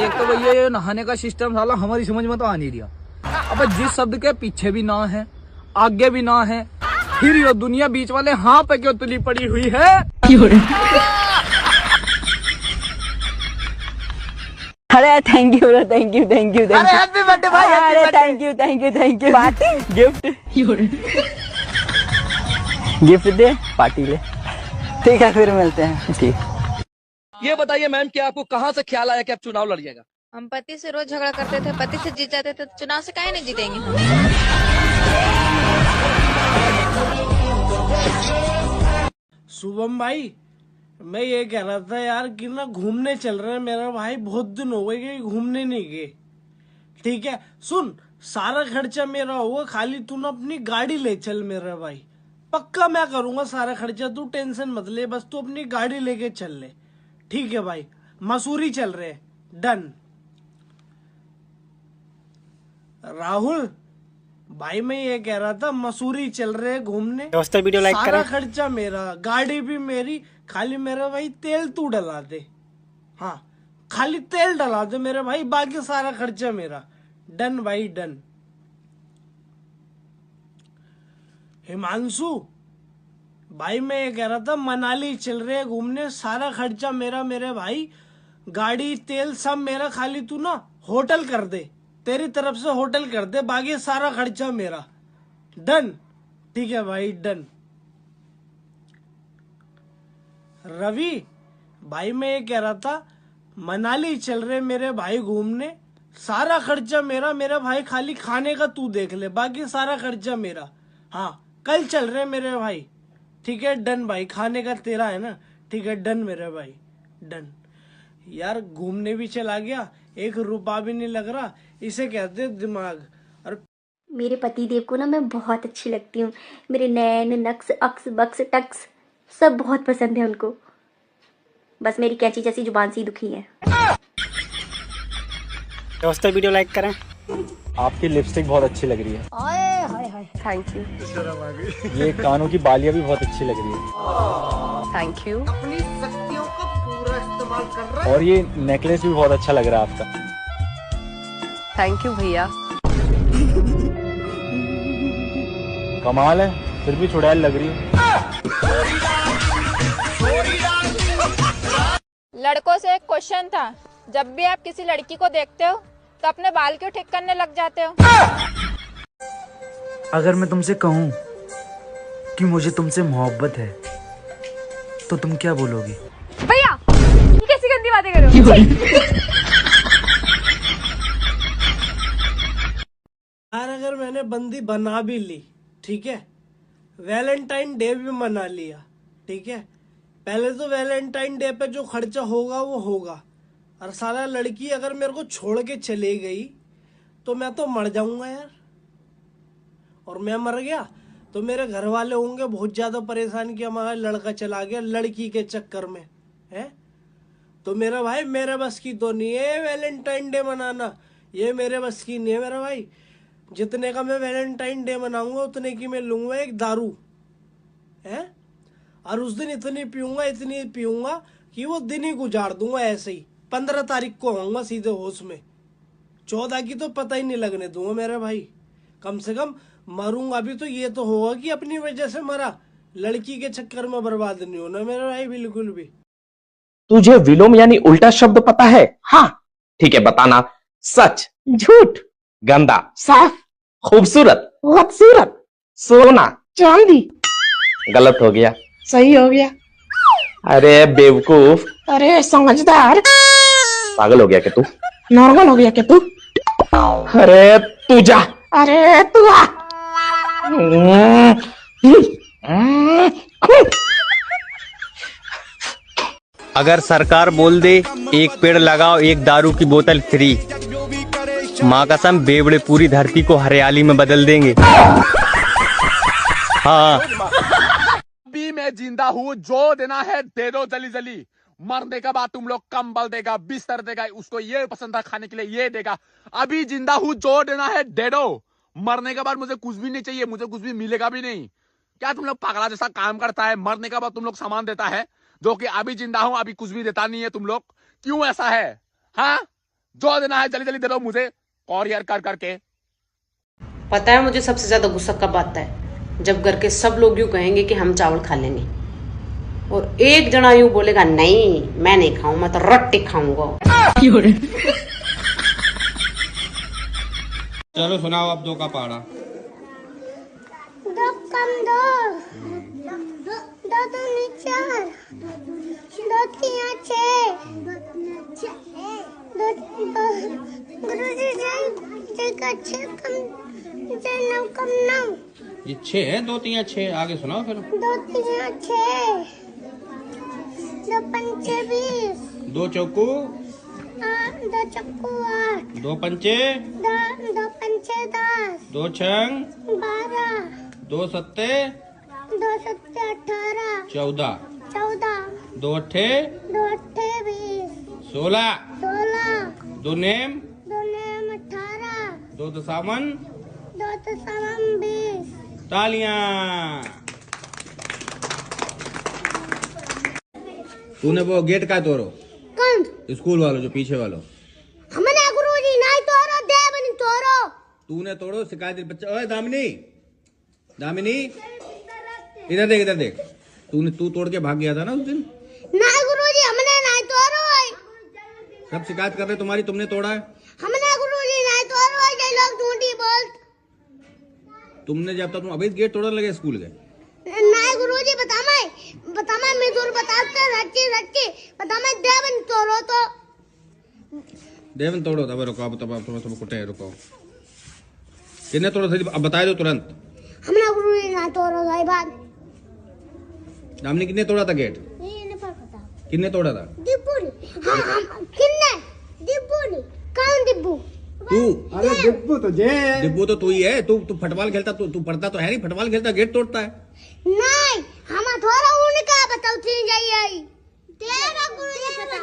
एक तो भैया ये नहाने का सिस्टम साला हमारी समझ में तो आ नहीं रहा। अब जिस शब्द के पीछे भी ना है आगे भी ना है, फिर ये दुनिया बीच वाले हाँ पे क्यों तुली पड़ी हुई है। अरे thank you thank you thank you अरे हैप्पी बर्थडे भाई, अरे thank you thank you thank you. Party gift gift they party ले। ठीक है फिर मिलते हैं। ठीक। ये बताइए मैम कि आपको कहाँ से ख्याल आया कि आप चुनाव लड़िएगा? हम पति से रोज झगड़ा करते थे, पति से जीत जाते थे, चुनाव से काहे नहीं जीतेंगे हम। शुभम भाई, मैं ये कह रहा था यार कि ना घूमने चल रहे हैं मेरा भाई, बहुत दिन हो गए कि घूमने नहीं गए। ठीक है सुन, सारा खर्चा मेरा होगा, खाली तू ना अपनी गाड़ी ले चल मेरा भाई। पक्का मैं करूंगा सारा खर्चा, तू टेंशन मत ले, बस तू अपनी गाड़ी लेके चल ले। ठीक है भाई, मसूरी चल रहे हैं, डन। राहुल भाई मैं ये कह रहा था मसूरी चल रहे हैं घूमने, वीडियो लाइक सारा खर्चा मेरा, गाड़ी भी मेरी, खाली मेरा भाई तेल तू डला दे। हाँ खाली तेल डला दे मेरे भाई, बाकी सारा खर्चा मेरा। डन भाई डन। हिमांशु भाई मैं ये कह रहा था मनाली चल रहे हैं घूमने, सारा खर्चा मेरा मेरे भाई, गाड़ी तेल सब मेरा, खाली तू ना होटल कर दे, तेरी तरफ से होटल कर दे, बाकी सारा खर्चा मेरा। डन। ठीक है भाई डन। रवि भाई मैं ये कह रहा था मनाली चल रहे मेरे भाई घूमने, सारा खर्चा मेरा मेरा भाई, खाली खाने का तू देख ले, बाकी सारा खर्चा मेरा। हाँ कल चल रहे मेरे भाई। ठीक है डन भाई, खाने का तेरा है ना। ठीक है डन मेरे भाई डन। यार घूमने भी चला गया, 1 रुपया भी नहीं लग रहा, इसे कहते दिमाग। और मेरे पति देव को ना मैं बहुत अच्छी लगती हूँ, मेरे नैन नक्स अक्स बक्स टक्स सब बहुत पसंद है उनको, बस मेरी कैंची जैसी जुबान सी दुखी है। दोस्तों वीडियो लाइक करें। आपकी लिपस्टिक बहुत अच्छी लग रही है। Thank you. ये कानों की बालियां भी बहुत अच्छी लग रही है। Thank you. अपनी शक्तियों का पूरा इस्तेमाल कर रहा है। और ये नेकलेस भी बहुत अच्छा लग रहा है आपका। थैंक यू भैया। कमाल है, फिर भी चुड़ैल लग रही है। लड़कों से एक क्वेश्चन था, जब भी आप किसी लड़की को देखते हो तो अपने बाल क्यों ठीक करने लग जाते हो? अगर मैं तुमसे कहूं कि मुझे तुमसे मोहब्बत है तो तुम क्या बोलोगी? भैया ये कैसी गंदी बातें कर रहे हो? यार अगर मैंने बंदी बना भी ली, ठीक है, वैलेंटाइन डे भी मना लिया, ठीक है, पहले तो वैलेंटाइन डे पे जो खर्चा होगा वो होगा, और साला लड़की अगर मेरे को छोड़ के चली गई तो मैं तो मर जाऊंगा यार। और मैं मर गया तो मेरे घर वाले होंगे बहुत ज्यादा परेशान कि हमारा लड़का चला गया लड़की के चक्कर में, है। तो मेरा भाई मेरे बस की तो नहीं है वैलेंटाइन डे मनाना, ये मेरे बस की नहीं है मेरा भाई। जितने का मैं वैलेंटाइन डे मनाऊंगा उतने की मैं लूंगा एक दारू, है, और उस दिन इतनी पीऊंगा कि वो दिन ही गुजार दूंगा ऐसे ही। 15 तारीख को आऊंगा सीधे होश में, 14 की तो पता ही नहीं लगने दूंगा मेरे भाई। कम से कम मरूंगा भी तो ये तो होगा कि अपनी वजह से मरा, लड़की के चक्कर में बर्बाद नहीं होना मेरे भाई बिल्कुल भी। तुझे विलोम यानी उल्टा शब्द पता है? हाँ ठीक है बताना। सच, झूठ, गंदा, साफ, खूबसूरत, खूबसूरत, सोना, चांदी। गलत हो गया, सही हो गया। अरे बेवकूफ, अरे समझदार, पागल हो गया क्या तू? नॉर्मल हो गया क्या तू? अरे तू जा, अरे तू आ। अगर सरकार बोल दे एक पेड़ लगाओ एक दारू की बोतल फ्री, माँ कसम बेवड़े पूरी धरती को हरियाली में बदल देंगे। हाँ अभी मैं जिंदा हूँ, जो देना है दे दो जली जली। मरने के बाद तुम लोग कंबल देगा, बिस्तर देगा, उसको ये पसंद था खाने के लिए ये देगा। अभी जिंदा हूँ, जो देना है दे दो। मरने के बाद मुझे कुछ भी नहीं चाहिए, मुझे कुछ भी मिलेगा भी नहीं। क्या तुम लोग पागला जैसा काम करता है? मरने के बाद तुम लोग सामान देता है, जो कि अभी जिंदा हूं अभी कुछ भी देता नहीं है तुम लोग। क्यों ऐसा है? हाँ जो देना है जल्दी जल्दी दे दो मुझे, कॉरियर कर करके। पता है मुझे सबसे ज्यादा गुस्सा कब आता है? जब घर के सब लोग यूं कहेंगे कि हम चावल खा लेंगे और एक जना यूं बोलेगा नहीं मैं नहीं खाऊं, मैं तो रोटी खाऊंगा। चलो सुनाओ अब 2 का पहाड़ा। 2 कम 2, 2 दूनी 4, 2 3 6, 2 गुरुजी जय का 6 कम 9 कम 9, ये 6 है, 2 3 6, आगे सुनाओ फिर। 2 3 6, 2 पंचे 20, 2 चौकू 2 चक्कू 8, 2 पंचे 2 पंचे 10, 2 छंग 12, 2 सत्ते 2 सत्ते 18, 14 14, 2 अट्ठे 2 अट्ठे 20, 16 16, 2 नेम 2 नेम 18, 2 दसावन 2 तसावन 20। तालियां। तूने वो गेट का तोड़ो? कौन? स्कूल वालों जो पीछे वालों। हमने गुरुजी नहीं तोड़ो, देव नहीं तोड़ो। तूने तोड़ो, शिकायत बच्चा। ओए दामिनी, दामिनी इधर देख, इधर देख। तू तोड़ के भाग गया था ना उस दिन। नहीं गुरुजी हमने नहीं तोड़ो। सब शिकायत कर रहे तुम्हारी, तुमने तोड़ा है। हमने गुरुजी नहीं तोड़ो, ये लोग झूठी बोल। तुमने जब तक तुम अभी गेट तोड़ने लगे स्कूल के। नहीं गुरुजी बता मैं मजदूर बताते सच्ची बता मैं देव नहीं तोड़ो तो। देवन तोड़ो, तब रुको, अब कुटे रुको। कितने तोड़ो थे अब बता दो तुरंत। हमने गुरुजी नहीं तोड़ो भाई बात। दामिनी कितने तोड़ा था गेट? ये नहीं पता। कितने तोड़ा था? डिब्बू ने। हाँ किन्ने? डिब्बू ने। कौन डिब्बू? तू। अरे डिब्बू तो तू ही है। तू फुटबॉल खेलता, तू पढ़ता तो है नहीं, फुटबॉल खेलता गेट तोड़ता है। नहीं हम थोड़ा उनका बताओ थी जाइए तेरा गुरुजी पता।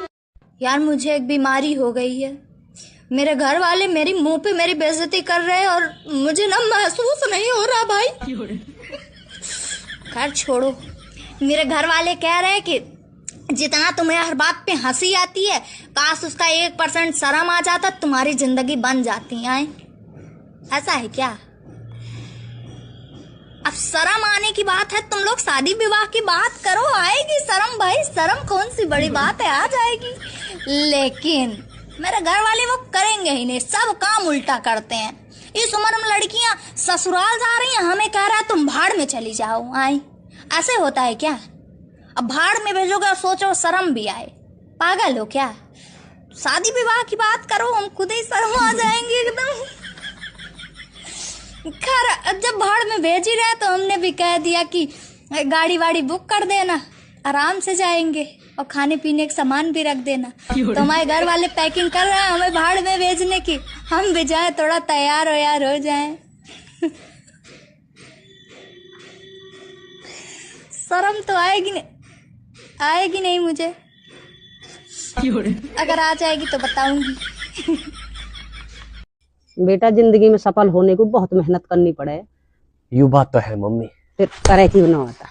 यार मुझे एक बीमारी हो गई है, मेरे घर वाले मेरी मुंह पे मेरी बेइज्जती कर रहे हैं और मुझे ना महसूस नहीं हो रहा भाई। खैर छोड़ो, मेरे घर वाले कह रहे हैं कि जितना तुम्हें हर बात पे हंसी आती है, काश उसका 1% शर्म आ जाता, तुम्हारी जिंदगी बन जाती है। ऐसा है क्या? अब शर्म आने की बात है, तुम लोग शादी विवाह की बात करो, आएगी शर्म भाई। शर्म कौन सी बड़ी बात है, आ जाएगी। लेकिन मेरे घर वाले वो करेंगे ही नहीं, सब काम उल्टा करते हैं। इस उम्र में लड़कियां ससुराल जा रही हैं, हमें कह रहा है तुम भाड़ में चली जाओ। आई ऐसे होता है क्या? अब भाड़ में भेजोगे और सोचो शर्म भी आए, पागल हो क्या? शादी विवाह की बात करो, हम खुद ही शर्म आ जाएंगे एकदम। खैर जब भाड़ में भेज ही रहे तो हमने भी कह दिया कि गाड़ी वाड़ी बुक कर देना, आराम से जाएंगे और खाने पीने का सामान भी रख देना। तो हमारे घर वाले पैकिंग कर रहे हैं हमें भाड़ में भेजने की, हम भी जाए थोड़ा तैयार हो जाए। शर्म तो आएगी नहीं मुझे, अगर आ जाएगी तो बताऊंगी। बेटा जिंदगी में सफल होने को बहुत मेहनत करनी पड़े। यू बात तो है मम्मी। फिर करे क्यों ना होता।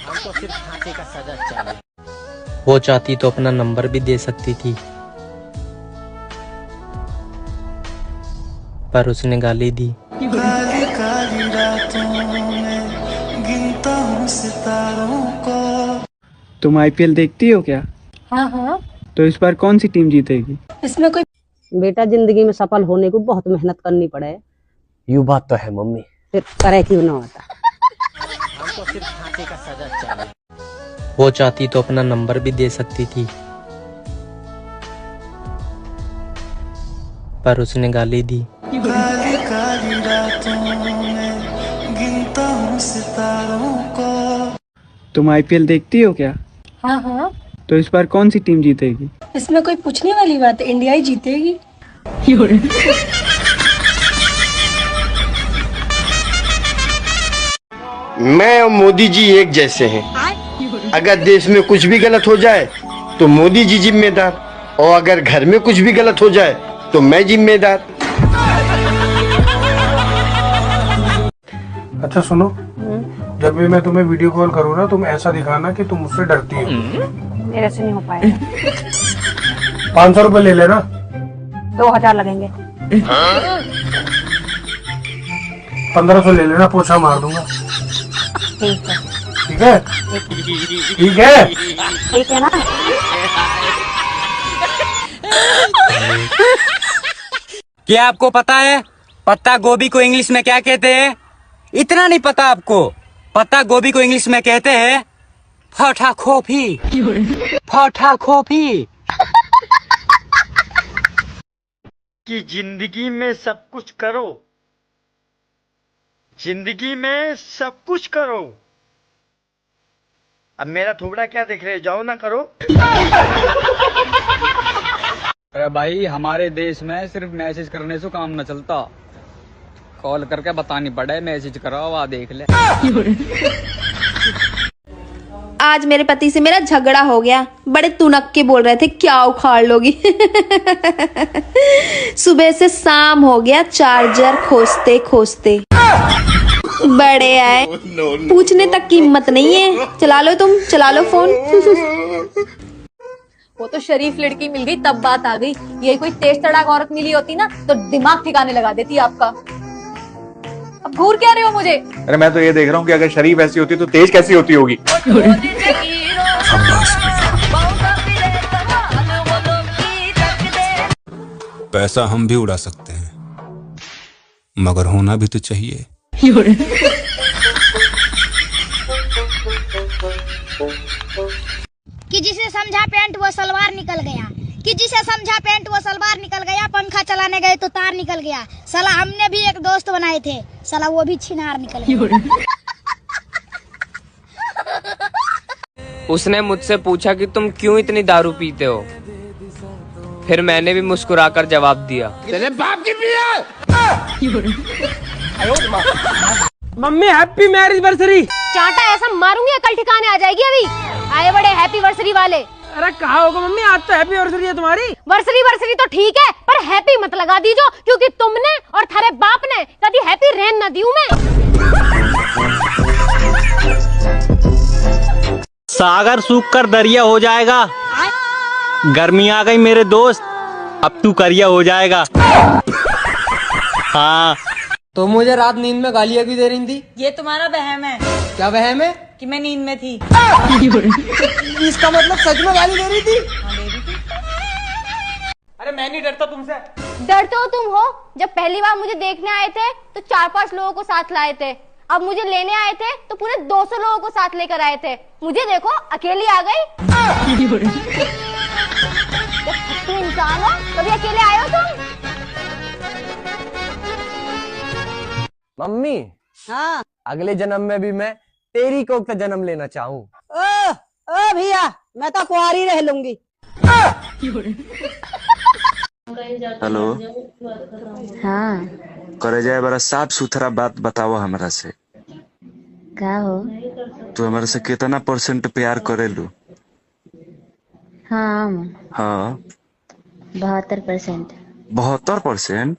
हमको सिर्फ फांसी का सजा चाहिए। वो चाहती तो अपना नंबर भी दे सकती थी, पर उसने गाली दी। काली काली रातों में गिनता हूँ सितारों को। तुम IPL देखती हो क्या? हाँ। तो इस बार कौन सी टीम जीतेगी? इसमें कोई बेटा जिंदगी में सफल होने को बहुत मेहनत करनी पड़े। यू बात तो है मम्मी। फिर करे क्यों ना होता। हमको सिर्फ फांसी का सजा चाहिए। वो चाहती तो अपना नंबर भी दे सकती थी, पर उसने गाली दी। काली काली रातों में गिनता हूँ सितारों को। तुम IPL देखती हो क्या? हाँ। तो इस बार कौन सी टीम जीतेगी? इसमें कोई पूछने वाली बात है, इंडिया ही जीतेगी। मैं और मोदी जी एक जैसे हैं। अगर देश में कुछ भी गलत हो जाए तो मोदी जी जिम्मेदार, और अगर घर में कुछ भी गलत हो जाए तो मैं जिम्मेदार। अच्छा सुनो, जब भी मैं तुम्हें वीडियो कॉल करूँ ना, तुम ऐसा दिखाना कि तुम मुझसे डरती हो। मेरे से नहीं हो पाएगा। 500 रुपए ले लेना। 2000 लगेंगे। 1500 ले लेना, पोछा मार दूंगा। ठीक है। ठीक है, ठीक है, ठीक है ना। क्या आपको पता है पत्ता गोभी को इंग्लिश में क्या कहते हैं? इतना नहीं पता आपको? पत्ता गोभी को इंग्लिश में कहते हैं फटा खोपी। फटा खोपी। कि जिंदगी में सब कुछ करो, जिंदगी में सब कुछ करो। अब मेरा थोबड़ा क्या देख रहे, जाओ ना करो। अरे भाई, हमारे देश में सिर्फ मैसेज करने से काम न चलता, कॉल करके बतानी पड़े, मैसेज करो, वहाँ देख ले। आज मेरे पति से मेरा झगड़ा हो गया। बड़े तुनक के बोल रहे थे क्या उखाड़ लोगी। सुबह से शाम हो गया चार्जर खोजते खोजते। बड़े आए, पूछने तक की हिम्मत नहीं है। चला लो तुम, चला लो फोन। वो तो शरीफ लड़की मिल गई तब बात आ गई, ये कोई तेज तड़ाक औरत मिली होती ना तो दिमाग ठिकाने लगा देती आपका। अब घूर क्या रहे हो मुझे? अरे मैं तो ये देख रहा हूँ कि अगर शरीफ ऐसी होती तो तेज कैसी होती होगी। पैसा हम भी उड़ा सकते हैं, मगर होना भी तो चाहिए। कि जिसे समझा पैंट वो सलवार निकल गया, कि जिसे समझा पैंट वो सलवार निकल गया। पंखा चलाने गए तो तार निकल गया। साला हमने भी एक दोस्त बनाए थे, साला वो भी छिनार निकल गया। उसने मुझसे पूछा कि तुम क्यों इतनी दारू पीते हो? फिर मैंने भी मुस्कुराकर जवाब दिया, तेरे बाप की पिया। Mummy happy marriage anniversary. चांटा ऐसा मारूंगी अकल ठिकाने आ जाएगी। अभी आए बड़े हैप्पी वर्सरी वाले। अरे कहा होगा मम्मी, आज तो हैप्पी एनिवर्सरी है तुम्हारी। वर्सरी तो ठीक है, पर हैप्पी मत लगा दीजो, क्योंकि तुमने और थारे बाप ने कभी हैप्पी रहन न दियो मैं। सागर सूख कर दरिया हो जाएगा। गर्मी आ गई मेरे दोस्त, अब तू करिया हो जाएगा। हाँ। तो मुझे रात नींद में गालियां भी दे रही थी। ये तुम्हारा वहम है। क्या वहम है? कि मैं नींद में थी। इसका मतलब सच में गाली दे रही थी? अरे मैं नहीं डरता तुमसे। डरते हो तुम हो। जब पहली बार मुझे देखने आए थे तो 4-5 लोगों को साथ लाए थे। अब मुझे लेने आए थे तो पूरे 200 लोगों को साथ लेकर आए थे। मुझे देखो अकेली आ गई। तुम इंसान हो, कभी अकेले आए हो तुम? मम्मी, हाँ। अगले जन्म में भी मैं तेरी कोख का जन्म लेना चाहूँ। ओ भैया, मैं तो कुंवारी रह लूंगी। हेलो। हाँ, करे जाए बड़ा साफ सुथरा बात बताओ हमरा से। का हो? तू हमारे से कितना % प्यार करेलू? हाँ, हाँ 72%। 72%?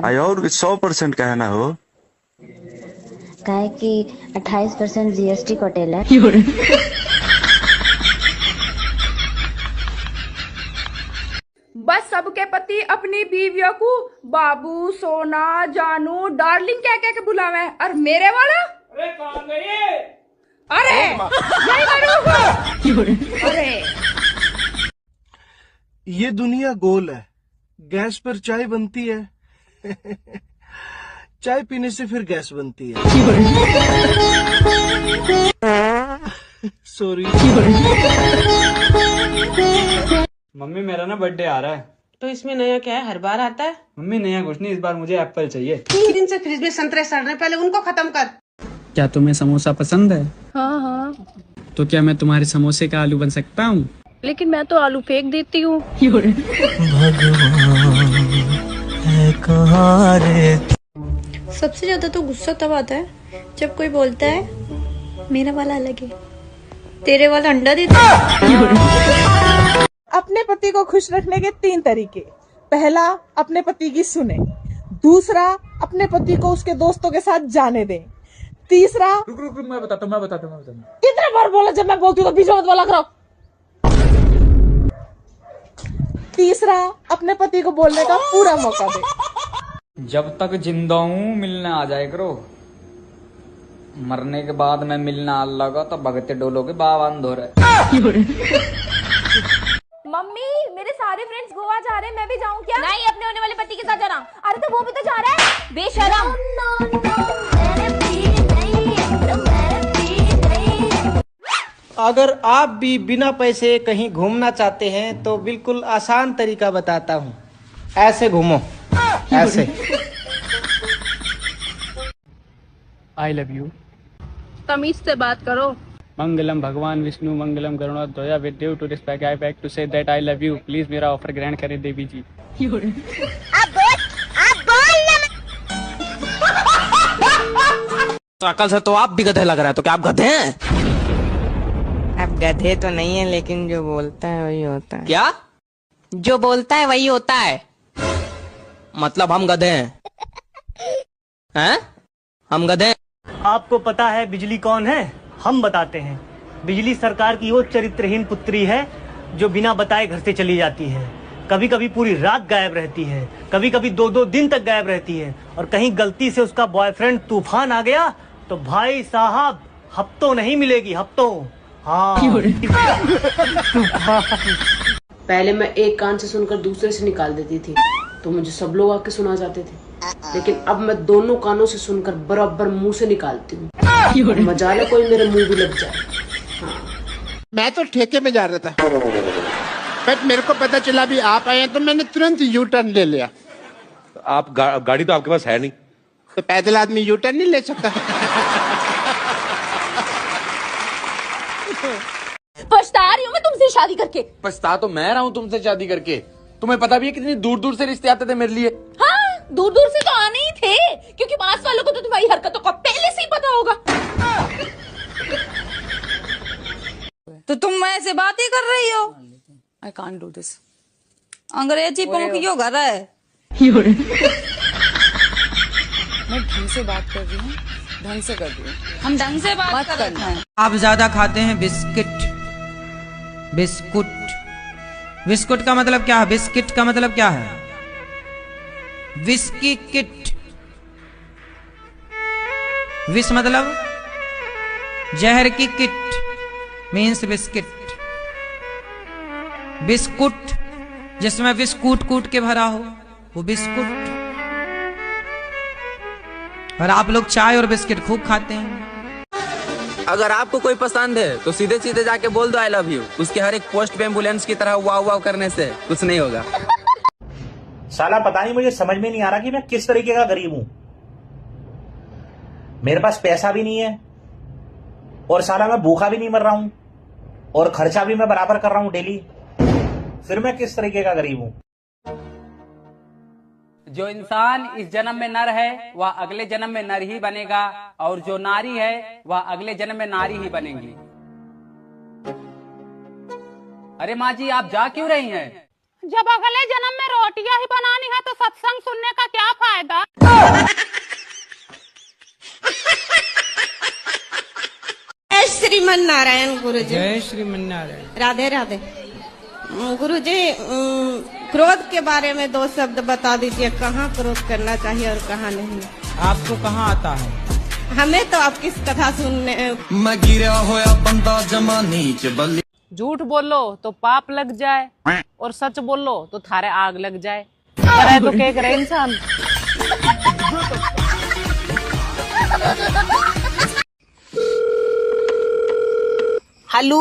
आई और 100% कहना हो? काहे कि 28% GST कटेला। बस सबके पति अपनी बीवियों को बाबू, सोना, जानू, डार्लिंग क्या क्या के बुलावे, और मेरे वाला अरे कहाँ गए? अरे अरे ये दुनिया गोल है, गैस पर चाय बनती है। चाय पीने से फिर गैस बनती है। सॉरी। मम्मी मेरा ना बर्थडे आ रहा है। तो इसमें नया क्या है? हर बार आता है। मम्मी नया कुछ नहीं, इस बार मुझे एप्पल चाहिए। 3 दिन से फ्रिज में संतरे सड़ रहे, पहले उनको खत्म कर। क्या तुम्हें समोसा पसंद है? हाँ हाँ, तो क्या मैं तुम्हारे समोसे का आलू बन सकता हूँ? लेकिन मैं तो आलू फेंक देती हूँ। सबसे ज्यादा तो गुस्सा तब आता है जब कोई बोलता है मेरा वाला अलग है, तेरे वाला अंडा देता है। अपने पति को खुश रखने के 3 तरीके। पहला, अपने पति की सुने। दूसरा, अपने पति को उसके दोस्तों के साथ जाने दें। तीसरा, रुक मैं बताता हूँ। कितने बार बोला जब मैं बोलती हूँ तो बीच में मत बोला करो। तीसरा, अपने पति को बोलने का पूरा मौका दे। जब तक जिंदा हूँ मिलने आ जाए करो, मरने के बाद मैं मिलने आ लगा तो भगते डोलोगे बावन धो रहे। मम्मी मेरे सारे फ्रेंड्स गोवा जा रहे हैं, मैं भी जाऊं क्या? नहीं, अपने होने वाले पति के साथ जाना। अरे तो वो भी तो जा रहा है, बेशरम। अगर आप भी बिना पैसे कहीं घूमना चाहते हैं तो बिल्कुल आसान तरीका बताता हूँ। ऐसे घूमो, ऐसे। I love you. तमीज से बात करो। मंगलम भगवान विष्णु मंगलम गरुड़ध्वजा with due to respect I back to say that I love you. Please मेरा ऑफर ग्रहण करें देवी जी। अकल से तो आप भी गधे लग रहे हैं, तो क्या आप गधे हैं? अब गधे तो नहीं है, लेकिन जो बोलता है वही होता है। क्या? जो बोलता है वही होता है। मतलब हम गधे हैं? हैं? हम गधे हैं? आपको पता है बिजली कौन है? हम बताते हैं। बिजली सरकार की वो चरित्रहीन पुत्री है जो बिना बताए घर से चली जाती है। कभी कभी पूरी रात गायब रहती है, कभी कभी 2-2 दिन तक गायब रहती है, और कहीं गलती से उसका बॉयफ्रेंड तूफान आ गया तो भाई साहब हफ्तों नहीं मिलेगी, हफ्तों। हाँ। पहले मैं एक कान से सुनकर दूसरे से निकाल देती थी तो मुझे सब लोग आके सुना जाते थे, लेकिन अब मैं दोनों कानों से सुनकर बराबर मुंह से निकालती हूँ। मजाल है कोई मेरे मुंह भी लग जाए। मैं तो ठेके में जा रहा था, बट मेरे को पता चला भी आप आए हैं तो मैंने तुरंत यू टर्न ले लिया। आप गाड़ी तो आपके पास है नहीं, तो पैदल आदमी यू टर्न नहीं ले सकता। पछता रही हूँ मैं तुमसे शादी करके। पछता तो मैं रहा हूँ तुमसे शादी करके। तुम्हें पता भी है कितनी दूर दूर से रिश्ते आते थे मेरे लिए। हाँ, दूर दूर से तो आने ही थे, क्योंकि पास वालों को तो तुम्हारी हरकतों का पहले से ही पता होगा। तो तुम ऐसे बात ही कर रही हो? I can't do this. अंग्रेजी पंख क्यों कर रहा है? मैं ढंग से बात कर रही हूँ, ढंग से कर रही हूँ। हम ढंग से बात कर रहे हैं। आप ज्यादा खाते हैं बिस्किट। बिस्कुट, बिस्कुट का मतलब क्या है? बिस्किट का मतलब क्या है? Whisky kit. विस मतलब जहर की किट मीन्स बिस्किट। बिस्कुट जिसमें बिस्कुट कूट के भरा हो वो बिस्कुट। और आप लोग चाय और बिस्किट खूब खाते हैं। अगर आपको कोई पसंद है तो सीधे सीधे जाके बोल दो आई लव यू। उसके हर एक पोस्ट पे एम्बुलेंस की तरह वाव वाव करने से कुछ नहीं होगा। साला पता नहीं, मुझे समझ में नहीं आ रहा कि मैं किस तरीके का गरीब हूं। मेरे पास पैसा भी नहीं है, और साला मैं भूखा भी नहीं मर रहा हूं, और खर्चा भी मैं बराबर कर रहा हूं डेली। फिर मैं किस तरीके का गरीब हूं? जो इंसान इस जन्म में नर है वह अगले जन्म में नर ही बनेगा, और जो नारी है वह अगले जन्म में नारी ही बनेगी। अरे माँ जी, आप जा क्यों रही हैं? जब अगले जन्म में रोटियां ही बनानी है तो सत्संग सुनने का क्या फायदा? जय श्रीमन नारायण गुरु जी। जय श्रीमन नारायण। राधे राधे। गुरु जी, क्रोध के बारे में 2 शब्द बता दीजिए। कहाँ क्रोध करना चाहिए और कहाँ नहीं? आपको कहाँ आता है? हमें तो आपकी कथा सुनने। मैं गिरा होया बंदा जमा नीच बल्ली। झूठ बोलो तो पाप लग जाए, और सच बोलो तो थारे आग लग जाए। करे तो क्या करे इंसान। हेलो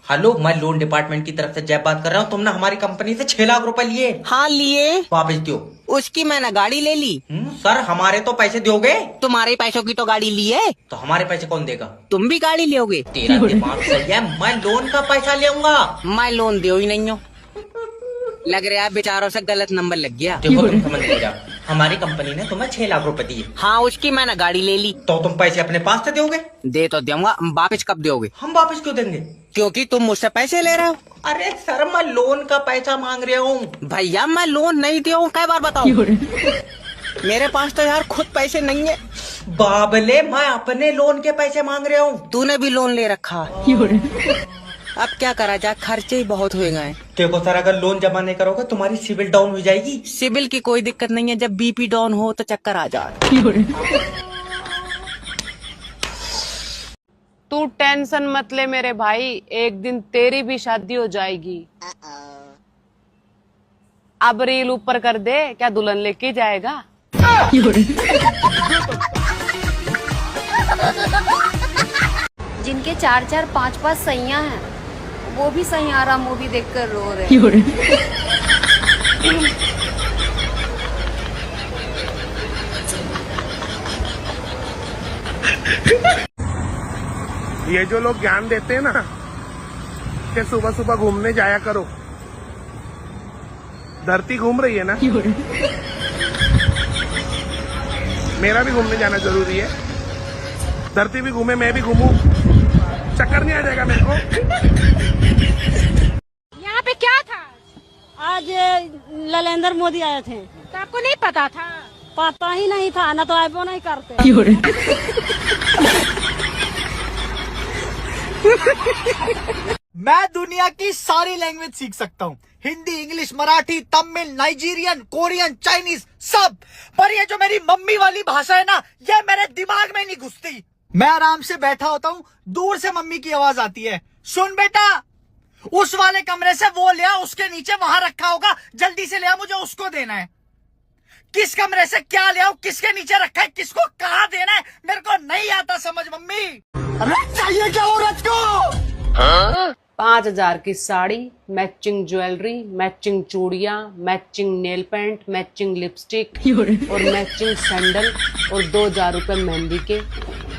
हेलो, मैं लोन डिपार्टमेंट की तरफ से जय बात कर रहा हूँ। तुमने हमारी कंपनी से 6 लाख रुपए लिए। हाँ लिए। वापस दो। उसकी मैंने गाड़ी ले ली। सर, हमारे तो पैसे दोगे? तुम्हारे पैसों की तो गाड़ी ली है। तो हमारे पैसे कौन देगा? तुम भी गाड़ी लोगे? तेरा दिमाग सही है, मैं लोन का पैसा लेऊंगा। मैं लोन दे ही नहीं हूँ। लग रहा है बेचारों से गलत नंबर लग गया। देखो, तुम समझ नहीं रहा। हमारी कंपनी ने तुम्हें 6 लाख रुपए दिए। हाँ, उसकी मैंने गाड़ी ले ली। तो तुम पैसे अपने पास से दोगे? दे तो दूंगा, वापस कब दोगे? हम वापस क्यों देंगे? क्योंकि तुम मुझसे पैसे ले रहे हो। अरे सर, मैं लोन का पैसा मांग रहा हूँ। भैया, मैं लोन नहीं दिया हूँ, कई बार बताऊँ? मेरे पास तो यार खुद पैसे नहीं है। बाबले, मैं अपने लोन के पैसे मांग रहा हूँ। तूने भी लोन ले रखा है। अब क्या करा जाए, खर्चे ही बहुत हुए गए। देखो सर, अगर लोन जमा नहीं करोगे तुम्हारी सिविल डाउन हो जाएगी। सिविल की कोई दिक्कत नहीं है, जब बीपी डाउन हो तो चक्कर आ जाए। तू टेंशन मत ले मेरे भाई, एक दिन तेरी भी शादी हो जाएगी। अब रील ऊपर कर दे, क्या दुल्हन लेके जाएगा? जिनके 4-4 5-5 सैयां हैं, वो भी सैयारा मूवी देखकर रो रहे हैं। ये जो लोग ज्ञान देते हैं ना कि सुबह सुबह घूमने जाया करो, धरती घूम रही है ना, मेरा भी घूमने जाना जरूरी है। धरती भी घूमे, मैं भी घूमूं, चक्कर नहीं आ जाएगा मेरे को। यहाँ पे क्या था? आज नरेंद्र मोदी आए थे। तो आपको नहीं पता था? पता ही नहीं था, ना तो आईबो नहीं करते। मैं दुनिया की सारी लैंग्वेज सीख सकता हूँ, Hindi, English, Marathi, Tamil, Nigerian, Korean, Chinese, सब। पर ये जो मेरी मम्मी वाली भाषा है ना, ये मेरे दिमाग में नहीं घुसती। मैं आराम से बैठा होता हूँ, दूर से मम्मी की आवाज आती है, सुन बेटा, उस वाले कमरे से वो ले आ, उसके नीचे वहां रखा होगा, जल्दी से ले आ, मुझे उसको देना है। किस कमरे से क्या ले आओ, किसके नीचे रखा है, किसको कहाँ देना है, मेरे को नहीं आता समझ मम्मी। अरे चाहिए क्या औरत को? 5,000 की साड़ी, मैचिंग ज्वेलरी, मैचिंग चूड़ियां, matching nail paint, matching lipstick और मैचिंग सैंडल और 2,000 रुपए मेहंदी के।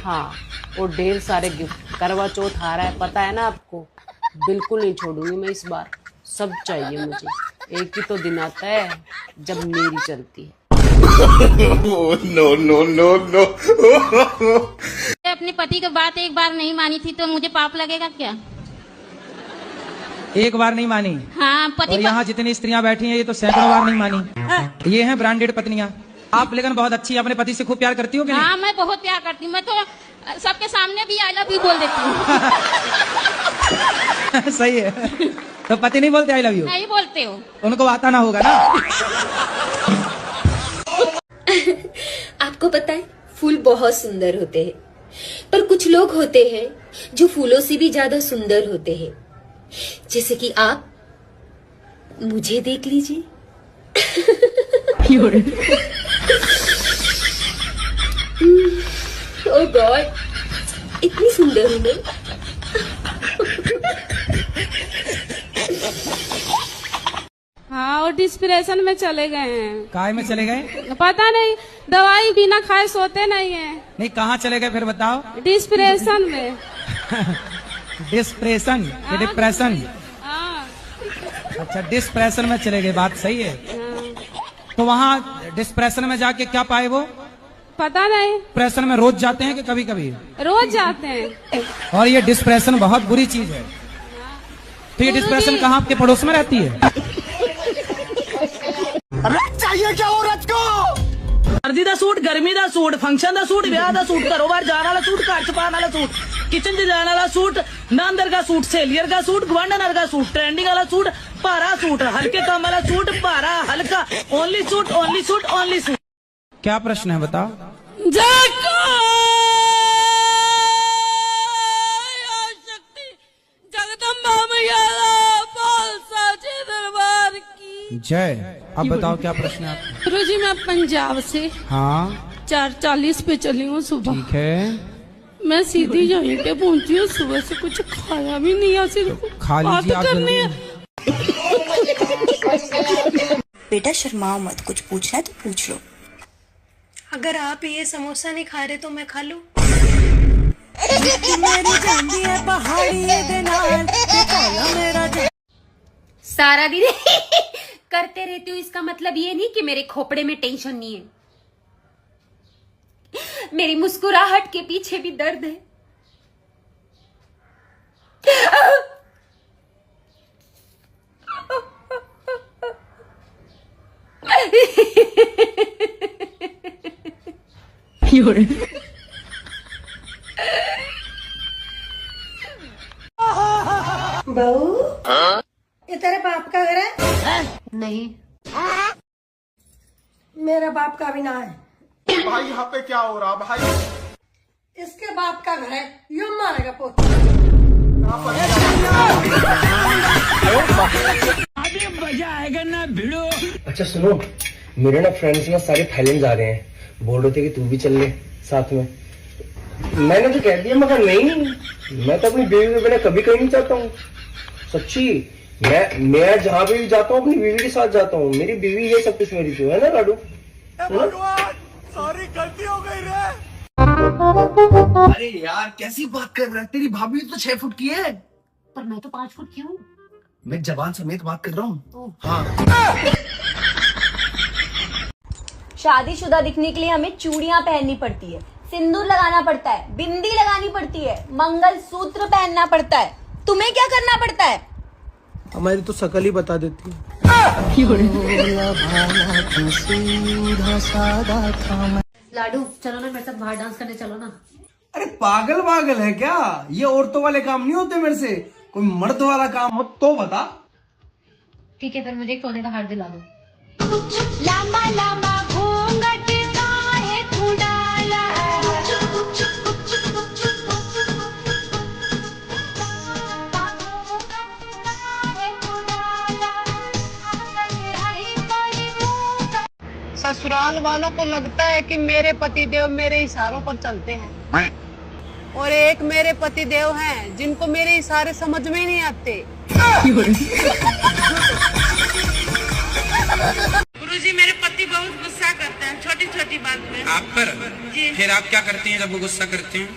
हाँ, और ढेर सारे गिफ्ट। करवा चौथ आ रहा है, पता है ना आपको। बिल्कुल नहीं छोड़ूंगी मैं इस बार, सब चाहिए मुझे। एक ही तो दिन आता है जब मेरी चलती है। No no no no. अपने पति की बात एक बार नहीं मानी थी तो मुझे पाप लगेगा क्या? एक बार नहीं मानी? हाँ, पति। और यहाँ जितनी स्त्रियां बैठी हैं ये तो सैकड़ों बार नहीं मानी। ये हैं ब्रांडेड पत्नियां। आप लेकिन बहुत अच्छी, अपने पति से खूब प्यार करती हो कि नहीं? हाँ, मैं बहुत प्यार करती हूँ। मैं तो सबके सामने भी आई लव यू बोल देती हूँ। सही है। तो पति नहीं बोलते आई लव यू? नहीं बोलते हो। उनको आता ना होगा ना। आपको पता है, फूल बहुत सुंदर होते हैं, पर कुछ लोग होते हैं जो फूलों से भी ज्यादा सुंदर होते हैं। जैसे कि आप मुझे देख लीजिए। ओह गॉड, इतनी सुंदर हूं मैं। हाँ, और डिस्प्रेशन में चले गए हैं। काय में चले गए? पता नहीं, दवाई बिना खाए सोते नहीं है। नहीं, कहाँ चले गए फिर बताओ? डिस्प्रेशन में। डिस्प्रेशन या डिप्रेशन? हाँ। अच्छा, डिस्प्रेशन में चले गए, बात सही है। तो वहाँ डिस्प्रेशन में जाके क्या पाए वो? पता नहीं। डिप्रेशन में रोज जाते हैं कि कभी कभी? रोज जाते हैं। और ये डिस्प्रेशन बहुत बुरी चीज है। तो ये डिस्प्रेशन कहाँ आपके पड़ोस में रहती है? अरे चाहिए क्या औरत को? सर्दी दा सूट, गर्मी दा सूट, फंक्शन दा सूट, ब्याह दा सूट, कारोबार जाने वाला सूट, घर छुपाने वाला सूट, किचन च जाने वाला सूट, नांदर का सूट, सेलियर का सूट, गवांडनर का सूट, ट्रेंडिंग वाला सूट, भारा सूट, हल्के काम वाला सूट, भारा हल्का, only suit, only suit, only suit. क्या प्रश्न है बताओ? जगदम्बा मैया साचे दरबार की जय। अब बताओ क्या प्रश्न है आपका? गुरु जी, मैं पंजाब से हाँ 4:40 पे चली हूँ सुबह। ठीक है। मैं सीधी यहीं पे पहुंची हूँ, सुबह से कुछ खाया भी नहीं है, सिर्फ खा लीजिए आप जल्दी। बेटा शर्माओ मत, कुछ पूछना है तो पूछ लो। अगर आप ये समोसा नहीं खा रहे तो मैं खा लूं? सारा दिन करते रहती हूँ, इसका मतलब ये नहीं कि मेरे खोपड़े में टेंशन नहीं है। मेरी मुस्कुराहट के पीछे भी दर्द है। नहीं। मेरे बाप का भी ना है। भाई यहाँ पे क्या हो रहा भाई? इसके बाप का घर है, यूं मारेगा पोता। अभी मजा आएगा ना भिड़ो। अच्छा सुनो, मेरे ना फ्रेंड्स ना सारे थाईलैंड जा रहे हैं, बोल रहे थे कि तू भी चल ले साथ में। मैंने तो कह दिया मगर नहीं, मैं तो अपनी बीवी के बिना कभी कहीं नहीं जाता हूँ। सच्ची, मैं जहाँ भी जाता हूँ अपनी बीवी के साथ जाता हूँ। मेरी बीवी है सब कुछ मेरी, जो है ना लाडू। सॉरी, गलती हो गई रे। अरे यार कैसी बात कर रहा है, तेरी भाभी तो 6 फुट की है। पर मैं तो 5 फुट की हूँ। मैं जबान समेत बात कर रहा हूँ। हाँ। शादीशुदा दिखने के लिए हमें चूड़ियां पहननी पड़ती है, सिंदूर लगाना पड़ता है, बिंदी लगानी पड़ती है, मंगलसूत्र पहनना पड़ता है। तुम्हें क्या करना पड़ता है? हमारी तो शकल ही बता देती है। लाडू चलो ना मेरे साथ बाहर डांस करने चलो ना। अरे पागल है क्या? ये औरतों वाले काम नहीं होते मेरे से, कोई मर्द वाला काम हो तो बता। ठीक है, फिर मुझे एक सोने का हार दिला दो। लामा लामा घूंघट काहे तू डाला, ससुराल वालों को लगता है कि मेरे पतिदेव मेरे इशारों पर चलते हैं, और एक मेरे पतिदेव हैं जिनको मेरे इशारे समझ में नहीं आते। गुरुजी, मेरे पति बहुत गुस्सा करते हैं छोटी छोटी बात में। आप पर? जी। फिर आप क्या करती हैं जब वो गुस्सा करते हैं?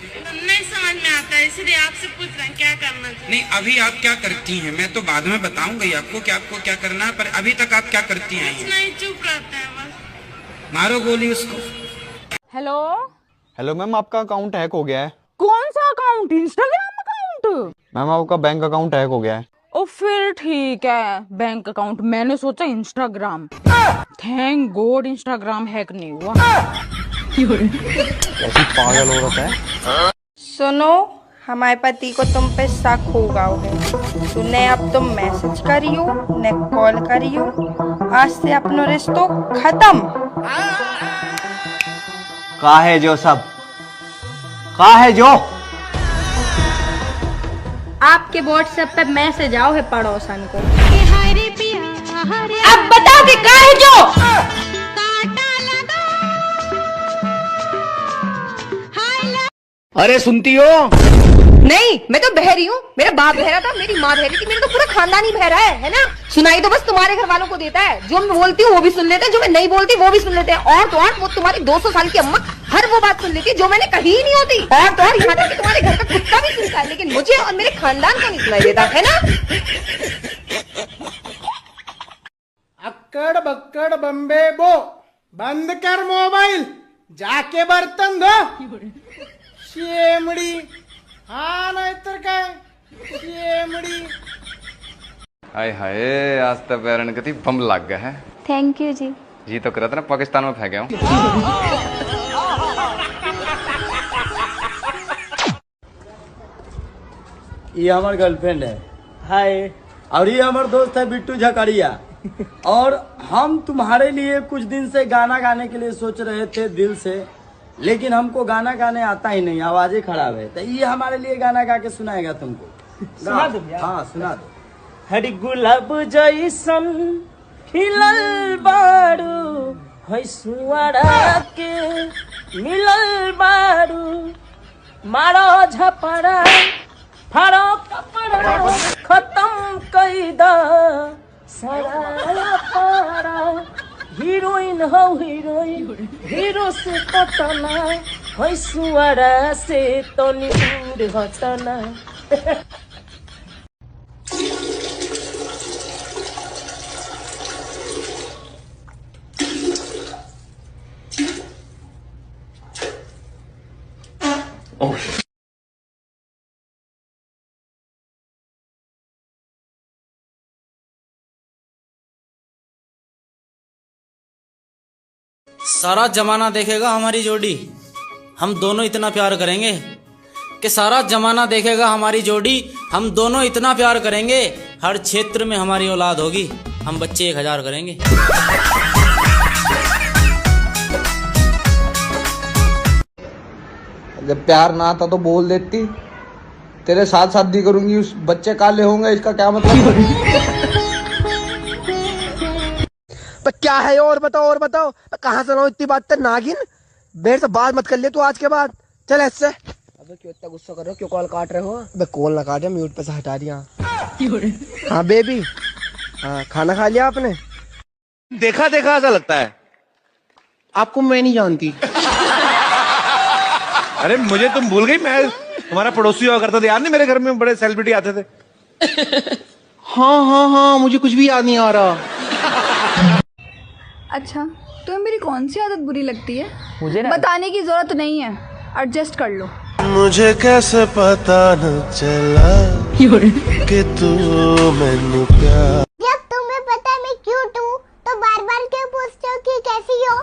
नहीं समझ में आता है, इसलिए आपसे पूछ रहे हैं क्या करना चाहिए। नहीं, अभी आप क्या करती हैं? मैं तो बाद में बताऊंगा ही आपको क्या करना है, पर अभी तक आप क्या करती हैं? नहीं, चुप रहते हैं बस। मारो गोली उसको। हेलो हेलो मैम, आपका अकाउंट हैक हो गया है। कौन सा अकाउंट? Instagram account? मैम आपका बैंक अकाउंट हैक हो गया है। ओ फिर ठीक है, बैंक अकाउंट। मैंने सोचा Instagram. Thank God Instagram hack नहीं हुआ। ऐसी पागल औरत है। सुनो, हमारे पति को तुम पे शक हो गया है। तूने अब तुम मैसेज करियो न कॉल करियो, आज से अपनो रिश्तो खत्म। का है जो सब? का है जो? आपके व्हाट्सएप पे मैसेज आओ है पड़ोसन को। अब बता दे का है जो? अरे सुनती हो? नहीं, मैं तो बहरी हूँ। मेरा बाप बहरा था, मेरी माँ बहरी थी, मेरा तो पूरा खानदान ही बहरा है ना। सुनाई तो बस तुम्हारे घर वालों को देता है। जो मैं बोलती हूँ वो भी सुन लेते हैं, जो मैं नहीं बोलती वो भी सुन लेते हैं। और तो और वो तुम्हारी 200 साल की अम्मा हर वो बात सुन लेती है जो मैंने कही ही नहीं होती। और तो और यहाँ तक कि तुम्हारे घर का कुत्ता भी सुनता है, लेकिन मुझे और मेरे खानदान को नहीं सुनाई देता, है ना। अक्कड़ बक्कड़ बम्बे बो, बंद कर मोबाइल, जाके बर्तन धो। शेमड़ी, हाँ नाहीतर काय शेमड़ी। हाय हाय, आज तो पैरन कति बम लग गया है। थैंक यू जी। जी तो करता ना पाकिस्तान में फेंके हूँ। ये हमारी गर्लफ्रेंड है। हाय। और ये हमारा दोस्त है बिट्टू झकड़िया। और हम तुम्हारे लिए कुछ दिन से गाना गाने के लिए सोच रहे थे दिल से, लेकिन हमको गाना गाने आता ही नहीं, आवाजें खराब है। तो ये हमारे लिए गाना गा के सुनाएगा तुमको। सुना दो। हाँ सुना दो। हरी गुलाब जैसन खिलल बारू, है सुवाड़ा के मिलल बारू, मारो झपड़ा फाड़ो कपड़ा, खत्म कईदा सारा पारा। हीरोइन हो हीरोइन, हीरो से पटना, है सुवाड़ा से तो दूर हटना। सारा जमाना देखेगा हमारी जोड़ी, हम दोनों इतना प्यार करेंगे कि सारा जमाना देखेगा हमारी जोड़ी, हम दोनों इतना प्यार करेंगे, हर क्षेत्र में हमारी औलाद होगी। हम बच्चे 1000 करेंगे। जब प्यार ना आता तो बोल देती, तेरे साथ शादी करूंगी, उस बच्चे काले होंगे, इसका क्या मतलब? तो क्या है, और बताओ कहाँ से लाऊं इतनी बात? नागिन मेरे से बात मत कर ले तू आज के बाद, चल ऐसे। अबे क्यों इतना गुस्सा कर रहे हो, क्यों कॉल काट रहे हो? अबे कॉल ना काटे, म्यूट पे से हटा दिया। हाँ बेबी, हाँ खाना खा लिया आपने? देखा देखा ऐसा लगता है। आपको मैं नहीं जानती। अरे मुझे तुम भूल गई, मैं तुम्हारा पड़ोसी हुआ करता था, याद नहीं मेरे घर में बड़े सेलिब्रिटी आते थे। हाँ मुझे कुछ भी याद नहीं आ रहा। अच्छा, तुम्हें मेरी कौन सी आदत बुरी लगती है? मुझे ना बताने की जरूरत नहीं है, एडजस्ट कर लो। मुझे कैसे पता न चला कि तू मैनू प्यार। जब तुम्हें पता है मैं क्यूट हूँ तो बार बार क्यों पूछते हो कि कैसी हो?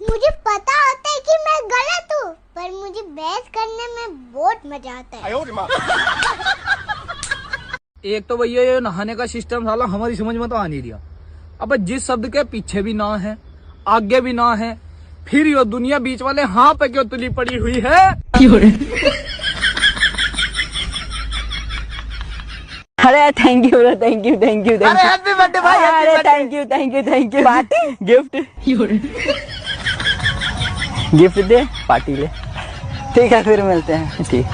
मुझे पता होता है कि मैं गलत हूँ, पर मुझे बहस करने में बहुत मजा आता है। एक तो भैया ये नहाने का सिस्टम साला हमारी समझ में तो आ नहीं रहा। अब जिस शब्द के पीछे भी ना है, आगे भी ना है, फिर ये दुनिया बीच वाले हाँ पे क्यों तुली पड़ी हुई है? अरे थैंक यू। अरे हैप्पी बर्थडे भाई, अरे thank you. Party gift they, party ले। ठीक है, फिर मिलते हैं। ठीक।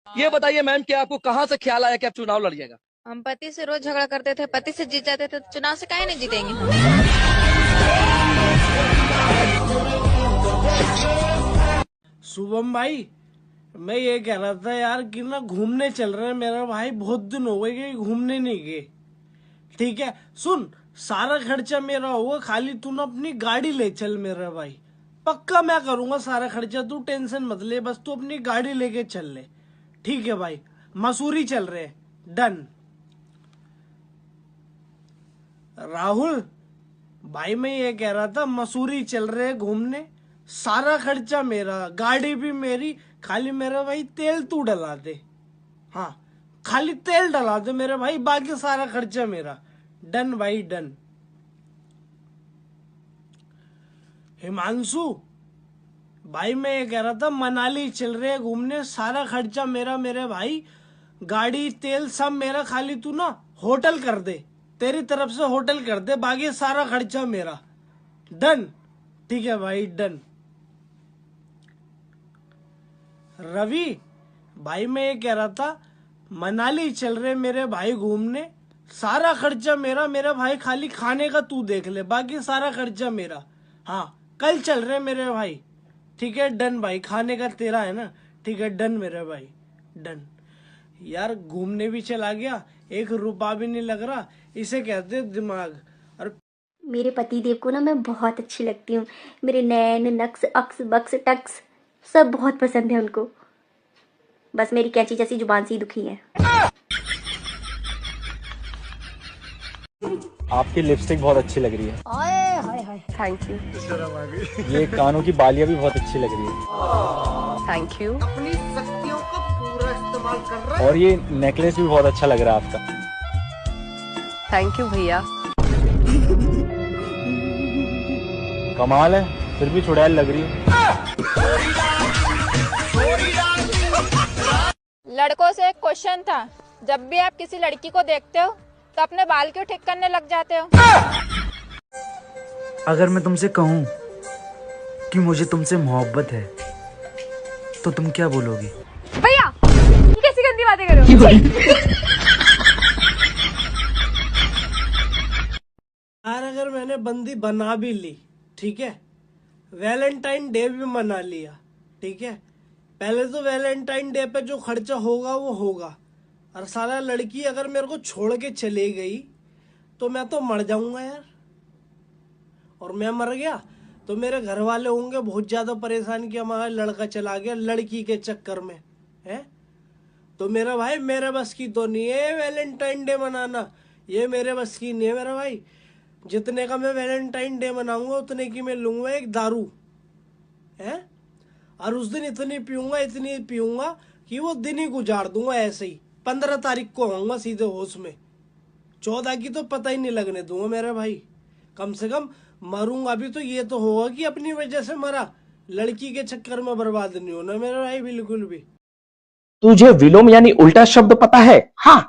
ये बताइए मैम कि आपको कहाँ से ख्याल आया कि आप चुनाव लड़िएगा? हम पति से रोज झगड़ा करते थे, पति से जीत जाते थे, चुनाव से काहे नहीं जीतेंगे? शुभम भाई, मैं ये कह रहा था यार कि ना घूमने चल रहे हैं मेरा भाई, बहुत दिन हो गए कि घूमने नहीं गए। ठीक है, सुन, सारा खर्चा मेरा होगा, खाली तू ना अपनी गाड़ी ले चल मेरा भाई। पक्का मैं करूंगा सारा खर्चा, तू टेंशन मत ले, बस तू अपनी गाड़ी लेके चल ले। ठीक है भाई, मसूरी चल रहे हैं, डन। राहुल भाई, मैं ये कह रहा था मसूरी चल रहे हैं घूमने, सारा खर्चा मेरा, गाड़ी भी मेरी, खाली मेरा भाई तेल तू डला दे। हाँ, खाली तेल डला दे मेरे भाई, बाकी सारा खर्चा मेरा। डन भाई, डन। हिमांशु भाई, मैं ये कह रहा था मनाली चल रहे हैं घूमने, सारा खर्चा मेरा मेरे भाई, गाड़ी तेल सब मेरा, खाली तू ना होटल कर दे, तेरी तरफ से होटल कर दे, बाकी सारा खर्चा मेरा। डन। ठीक है भाई, डन। रवि भाई, मैं ये कह रहा था मनाली चल रहे मेरे भाई घूमने, सारा खर्चा मेरा मेरे भाई, खाली खाने का तू देख ले, बाकी सारा खर्चा मेरा। हाँ, कल चल रहे मेरे भाई। ठीक है, डन भाई, खाने का तेरा है ना? ठीक है, डन मेरे भाई, डन। यार घूमने भी चला गया, 1 रुपया भी नहीं लग रहा, इसे कहते दिमाग। और मेरे पति देव को ना मैं बहुत अच्छी लगती हूँ, मेरे नैन नक्स अक्स बक्स टक्स सब बहुत पसंद है उनको, बस मेरी कैंची जैसी जुबान सी दुखी है। आपकी लिपस्टिक बहुत अच्छी लग रही है। Thank you. ये कानों की बालियां भी बहुत अच्छी लग रही है। Thank you. अपनी शक्तियों का पूरा इस्तेमाल कर रहा है। और ये नेकलेस भी बहुत अच्छा लग रहा है आपका। थैंक यू भैया। कमाल है, फिर भी चुड़ैल लग रही है। लड़कों से एक क्वेश्चन था, जब भी आप किसी लड़की को देखते हो तो अपने बाल क्यों ठीक करने लग जाते हो? अगर मैं तुमसे कहूं कि मुझे तुमसे मोहब्बत है तो तुम क्या बोलोगी? भैया कैसी गंदी बातें कर रहे हो? यार अगर मैंने बंदी बना भी ली, ठीक है, वैलेंटाइन डे भी मना लिया, ठीक है, पहले तो वैलेंटाइन डे पे जो खर्चा होगा वो होगा, और सारा लड़की अगर मेरे को छोड़ के चली गई तो मैं तो मर जाऊंगा यार। और मैं मर गया तो मेरे घर वाले होंगे बहुत ज्यादा परेशान कि हमारा लड़का चला गया लड़की के चक्कर में, है? तो मेरा भाई मेरे बस की तो नहीं है वैलेंटाइन डे मनाना, ये मेरे बस की नहीं है मेरा भाई। जितने का मैं वैलेंटाइन डे मनाऊंगा उतने की मैं लूंगा एक दारू, है, और उस दिन इतनी पीऊंगा कि वो दिन ही गुजार दूंगा ऐसे ही। 15 तारीख को आऊंगा सीधे होश में, 14 की तो पता ही नहीं लगने दूंगा मेरे भाई। कम से कम मरूंगा भी तो ये तो होगा कि अपनी वजह से मरा, लड़की के चक्कर में बर्बाद नहीं होना मेरे भाई बिल्कुल भी। तुझे विलोम यानी उल्टा शब्द पता है? हाँ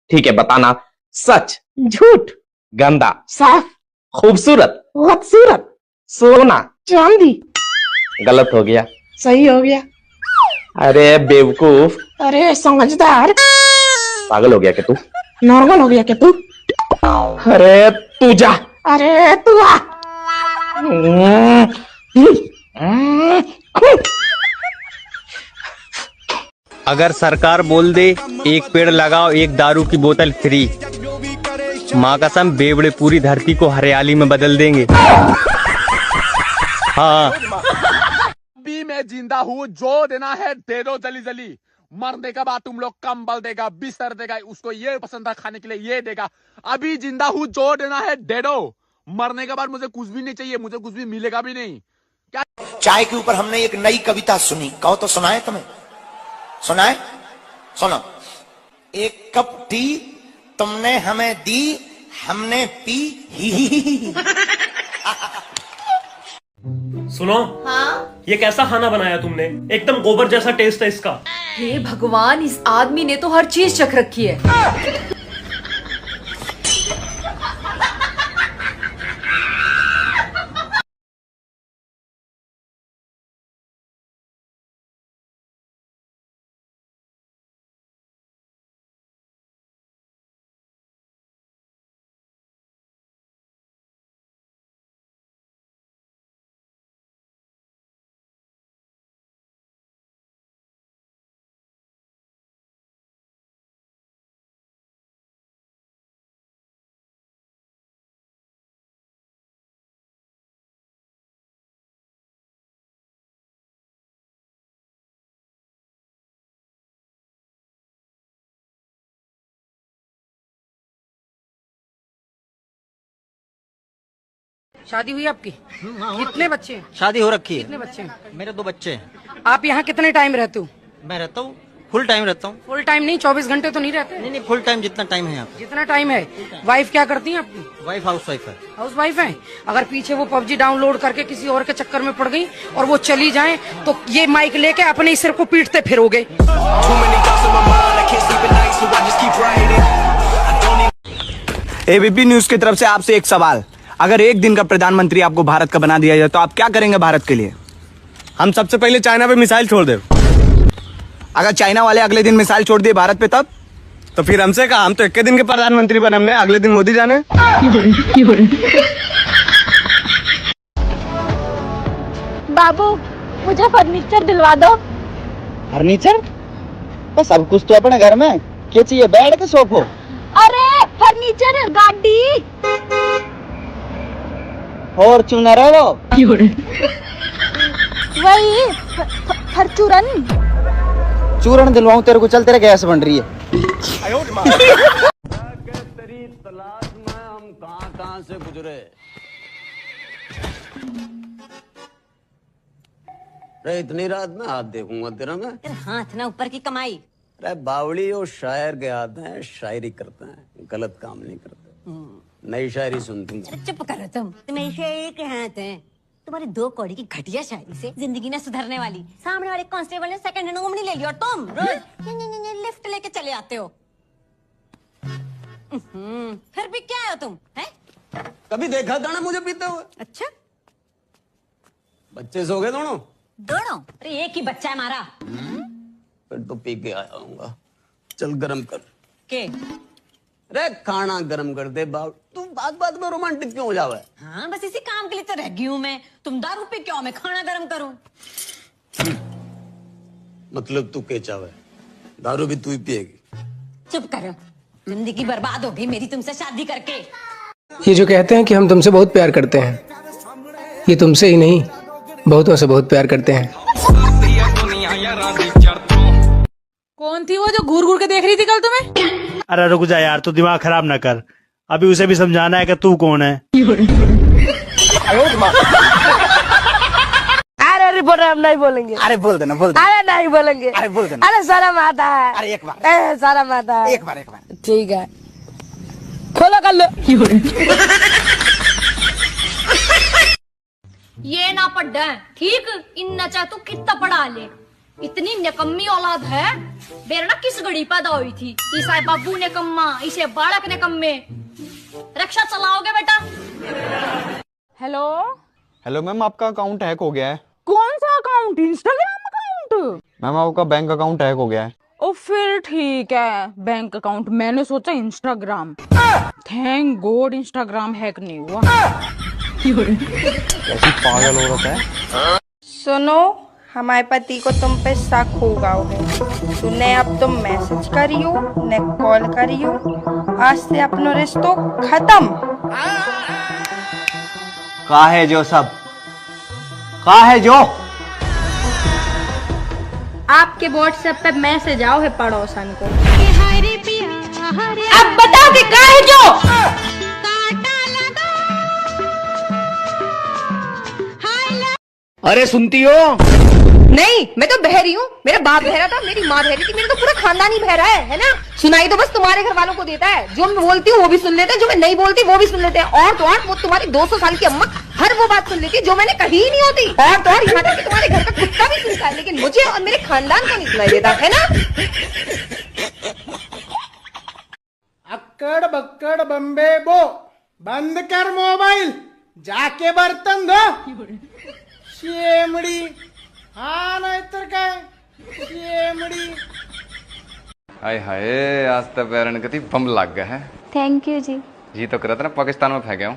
ठीक है बताना। सच, झूठ, गंदा, साफ, खूबसूरत, खूबसूरत, सोना, चांदी। गलत हो गया, सही हो गया। अरे बेवकूफ, अरे समझदार, पागल हो गया क्या तू? नॉर्मल हो गया क्या तू? अरे तू जा, अरे तू आ। अगर सरकार बोल दे एक पेड़ लगाओ एक दारू की बोतल फ्री, माँ कसम बेवड़े पूरी धरती को हरियाली में बदल देंगे। हाँ भी मैं जिंदा हूँ, जो देना है दे दो जली जली। मरने के बाद तुम लोग कंबल देगा, बिस्तर देगा, उसको ये पसंद था खाने के लिए ये देगा। अभी जिंदा हूँ, जो देना है दे दो। मरने के बाद मुझे कुछ भी नहीं चाहिए, मुझे कुछ भी मिलेगा भी नहीं। क्या चाय के ऊपर हमने एक नई कविता सुनी, कहो तो सुनाए तुम्हें? सुनाए? सुनो। एक कप टी तुमने हमें दी, हमने पी ही। सुनो। हाँ? ये कैसा खाना बनाया तुमने? एकदम गोबर जैसा टेस्ट है इसका। हे भगवान, इस आदमी ने तो हर चीज चख रखी है। शादी हुई आपकी? कितने बच्चे हैं? शादी हो रखी है। कितने बच्चे हैं? मेरे 2 बच्चे हैं। आप यहाँ कितने टाइम रहते हो? मैं रहता हूँ फुल टाइम रहता हूँ। फुल टाइम नहीं, 24 घंटे तो नहीं रहते? नहीं फुल टाइम, जितना टाइम है आप। जितना टाइम है। वाइफ क्या करती है आपकी? वाइफ हाउस वाइफ है। हाउस वाइफ है। अगर पीछे वो PUBG डाउनलोड करके किसी और के चक्कर में पड़ गई और वो चली जाए तो ये माइक लेके अपने ही सिर को पीटते फिरोगे। एबीपी न्यूज की तरफ से आपसे एक सवाल, अगर एक दिन का प्रधानमंत्री आपको भारत का बना दिया जाए तो आप क्या करेंगे भारत के लिए? हम सबसे पहले चाइना पे मिसाइल छोड़ दे। अगर चाइना वाले अगले दिन मिसाइल छोड़ दिए भारत पे तब? तो फिर हमसे कहा, हम तो 1 दिन के प्रधानमंत्री बने, हमने अगले दिन मोदी जाने। बाबू मुझे फर्नीचर दिलवा दो। फर्नीचर? बस सब कुछ तो अपने घर में, क्या चाहिए बेड के सोफो? अरे फर्नीचर, गाड़ी, फॉर्च्यूनर है वो। वही फॉर्च्यूनर। चूरण दिलवाऊं तेरे को, चल तेरे गैस बन रही है। कहां से गुजरे? अरे इतनी रात में हाथ देखूंगा तेरा मैं? हाथ ना ऊपर की कमाई। अरे बावड़ी और शायर के हाथ हैं, शायरी करते हैं, गलत काम नहीं करते। नई शायरी सुनती हूँ। चुप करो तुम, तुम्हें शायरी के हाथ हैं। तुम्हारी 2 कौड़ी की घटिया शायरी से जिंदगी ना सुधरने वाली। सामने वाले कांस्टेबल ने सेकंड हैंड उंगली ले ली और तुम रोज लिफ्ट लेके चले आते हो। फिर भी क्या हो तुम? हैं? कभी देखा था ना मुझे पीते हुए? अच्छा, बच्चे सो गए दोनों? दोनों? अरे एक ही बच्चा है हमारा। फिर तो पी के आया हूँगा। चल गरम कर के। अरे खाना गरम कर दे। तू बात बात में रोमांटिक क्यों हो जावे? हाँ बस इसी काम के लिए तो रह गई हूँ मैं। तुम दारू पी क्यों, मैं खाना गरम करूँ? मतलब तू क्या चाहे? दारू भी तू ही पिएगी? चुप करो, जिंदगी बर्बाद हो गई मेरी तुमसे शादी करके। ये जो कहते हैं कि हम तुमसे बहुत प्यार करते हैं, ये तुमसे ही नहीं बहुतों से बहुत प्यार करते हैं। कौन थी वो जो घूर घूर के देख रही थी कल तुम्हें? अरे रुक जा यार, तू दिमाग खराब ना कर। अभी उसे भी समझाना है कि तू कौन है। अरे हम नहीं बोलेंगे। अरे बोल देना, बोल देना। अरे नहीं बोलेंगे। अरे बोल देना। अरे शर्म आता है। अरे एक बार, शर्म आता है। एक बार। ठीक है। खोला कर ले। ये ना पढ़ा है ठीक, इन नचा तू कितना पढ़ा ले, इतनी निकम्मी औलाद है। बेरा ना किस घड़ी पैदा हुई थी, ईसा बाबू ने कम्मा, इसे बालक ने कम्मे। रिक्शा चलाओगे बेटा? हेलो हेलो मैम, आपका अकाउंट हैक हो गया है। कौन सा अकाउंट? Instagram account? मैम आपका बैंक अकाउंट हैक हो गया है। ओ फिर ठीक है, बैंक अकाउंट। मैंने सोचा Instagram. Thank God Instagram hack नहीं हुआ। कैसी पागल औरत है। सुनो, हमारे पति को तुम पे शक हो गया है। तूने अब तुम मैसेज करियो न कॉल करियो, आज से अपनो रिश्तो खत्म। कहा है जो सब? कहा है जो? आपके व्हाट्सएप पे मैसेज आओ है पड़ोसन को। अब बताओ कि कहा है जो? अरे सुनती हो? नहीं, मैं तो बहरी हूँ। मेरा बाप बहरा था, मेरी माँ बहरी थी, मेरा तो पूरा खानदान ही बहरा है ना। सुनाई तो बस तुम्हारे घर वालों को देता है। जो मैं बोलती हूँ वो भी सुन लेते हैं, जो मैं नहीं बोलती वो भी सुन लेते हैं। और तो और वो तुम्हारी 200 साल की अम्मा हर वो बात सुन लेती है जो मैंने कही ही नहीं होती। और तो और यहाँ तक कि तुम्हारे घर का कुत्ता भी सुनता है, लेकिन मुझे और मेरे खानदान को नहीं सुनाई देता है ना। अक्कड़ बक्कड़ बम्बे बो, बंद कर मोबाइल, जाके बर्तन धो। शेमड़ी, हाँ नाहीतर काय शेमड़ी। हाय हाय, आज तो पैरन कति बम लग गया है। थैंक यू जी। जी तो करत ना पाकिस्तान में फेंके हूँ।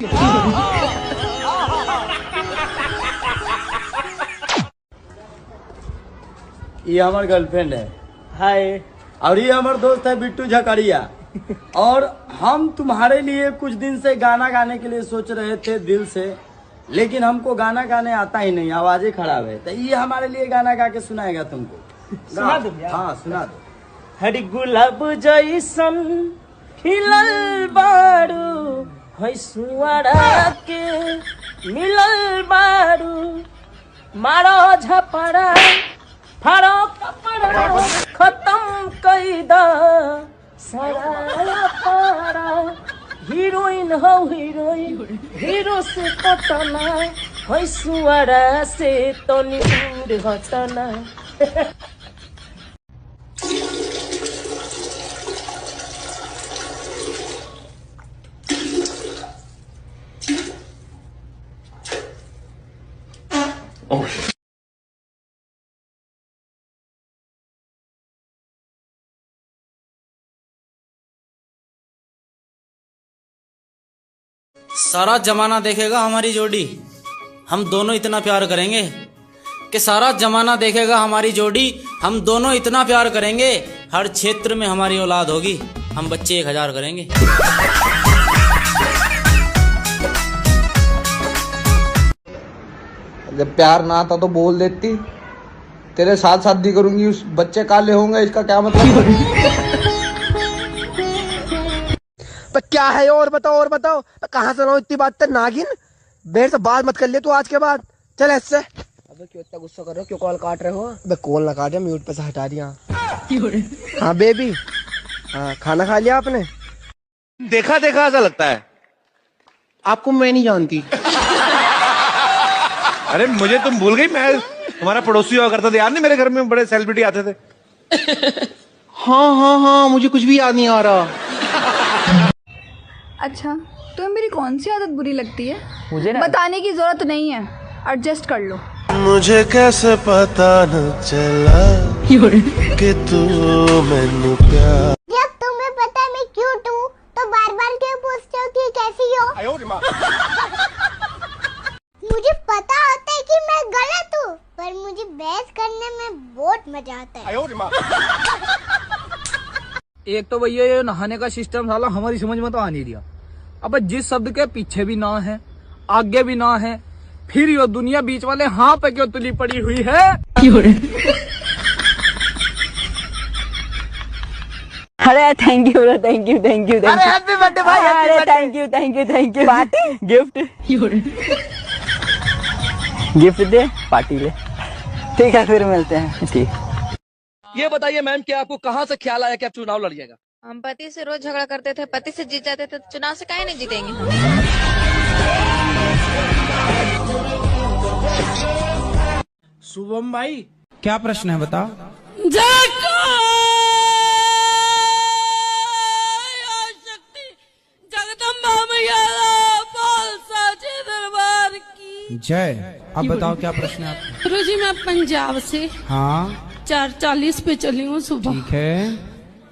ये हमार गर्लफ्रेंड है। हाय। और ये हमार दोस्त है बिट्टू झकड़िया। और हम तुम्हारे लिए कुछ दिन से गाना गाने के लिए सोच रहे थे दिल से, लेकिन हमको गाना गाने आता ही नहीं, आवाजें खराब है। तो ये हमारे लिए गाना गा के सुनाएगा तुमको। सुना दो। हाँ सुना दो। हरी गुलाब जैसन खिलल बारू, है सुवाड़ा के मिलल बारू, मारो झपड़ा फाड़ो कपड़ा, खत्म कईदा सारा पारा। हीरोइन हो हीरोइन, हीरो से पटना, है सुवाड़ा से तो दूर हटना। सारा जमाना देखेगा हमारी जोड़ी, हम दोनों इतना प्यार करेंगे कि सारा जमाना देखेगा हमारी जोड़ी, हम दोनों इतना प्यार करेंगे। हर क्षेत्र में हमारी औलाद होगी, हम बच्चे 1000 करेंगे। जब प्यार ना आता तो बोल देती, तेरे साथ शादी करूंगी, उस बच्चे काले होंगे, इसका क्या मतलब? पर क्या है? और बताओ कहाँ से रहो इतनी बात? नागिन मेरे से बात मत कर ले तू आज के बाद, चल ऐसे। अबे क्यों इतना गुस्सा कर रहे हो? क्यों कॉल काट रहे हो? अबे कॉल ना काट, म्यूट पे से हटा दिया। हाँ बेबी, हाँ खाना खा लिया आपने? देखा ऐसा लगता है आपको मैं नहीं जानती। अरे मुझे तुम भूल गई? मैं तुम्हारा पड़ोसी हुआ करता था यार, नहीं मेरे घर में बड़े सेलिब्रिटी आते थे। हाँ मुझे कुछ भी याद नहीं आ रहा। अच्छा, तुम्हें मेरी कौन सी आदत बुरी लगती है? मुझे ना बताने की जरूरत नहीं है, एडजस्ट कर लो। मुझे कैसे पता न चला कि तू मैनू प्यार। जब तुम्हें पता है मैं क्यूट हूँ तो बार बार क्यों पूछते हो कि कैसी हो? मुझे पता होता है कि मैं गलत हूँ, पर मुझे बहस करने में बहुत मजा आता है। एक तो भैया ये नहाने का सिस्टम साला हमारी समझ में तो आ नहीं रहा। अब जिस शब्द के पीछे भी ना है आगे भी ना है, फिर यो दुनिया बीच वाले हाँ पे क्यों तुली पड़ी हुई है? अरे थैंक यू थैंक यू अरे हैप्पी बर्थडे भाई, thank you party gift they, party ले। ठीक है फिर मिलते हैं। ठीक। ये बताइए मैम कि आपको कहाँ से ख्याल आया कि आप चुनाव लड़िएगा? हम पति से रोज झगड़ा करते थे, पति से जीत जाते थे, चुनाव से काहे नहीं जीतेंगे हम? शुभम भाई, क्या प्रश्न है बताओ। जगदम्बा मैया साचे दरबार की जय। अब बताओ क्या प्रश्न है आपका। गुरु जी, मैं पंजाब से हाँ 4:40 पे चली हूँ सुबह। ठीक है,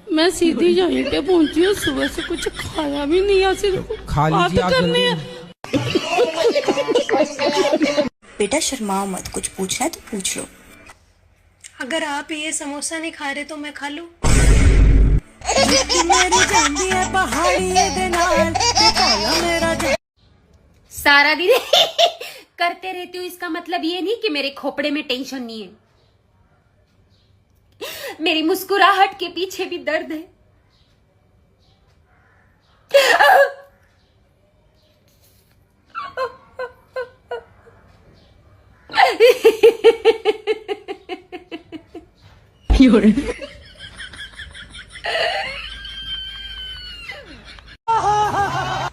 मैं सीधी यहीं पे पहुंची हूँ। सुबह से कुछ खाया भी नहीं है, सिर्फ खा लीजिए आप करनी है। बेटा शर्माओ मत, कुछ पूछना है तो पूछ लो। अगर आप ये समोसा नहीं खा रहे तो मैं खा लूं? सारा दिन करते रहती हूँ, इसका मतलब ये नहीं कि मेरे खोपड़े में टेंशन नहीं है। मेरी मुस्कुराहट के पीछे भी दर्द है।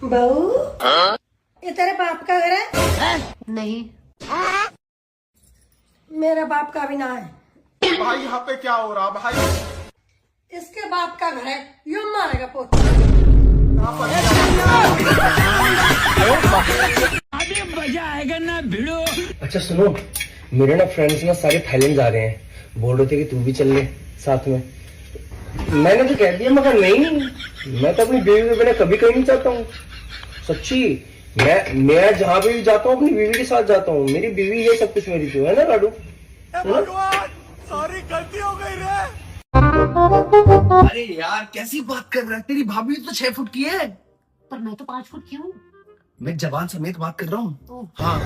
बहू, ये तेरे बाप का घर है? नहीं, मेरा बाप का भी ना है। भाई यहाँ पे क्या हो रहा भाई? इसके बाप का घर है, यूं मारेगा पोत। मजा आएगा ना भिड़ो। अच्छा सुनो, मेरे ना फ्रेंड्स ना सारे थाईलैंड जा रहे हैं, बोल रहे थे कि तू भी चल ले साथ में। मैंने तो कह दिया, मगर नहीं, मैं तो अपनी बीवी के बिना कभी कहीं नहीं जाता हूँ। सच्ची, मैं जहाँ भी जाता हूँ अपनी बीवी के साथ जाता हूँ। मेरी बीवी ये सब कुछ मेरी जो है ना लाडू। भगवान, सॉरी, गलती हो गई रे। अरे यार कैसी बात कर रहा है, तेरी भाभी तो 6 फुट की है। पर मैं तो 5 फुट की हूँ। मैं जबान समेत बात कर रहा हूँ। हाँ।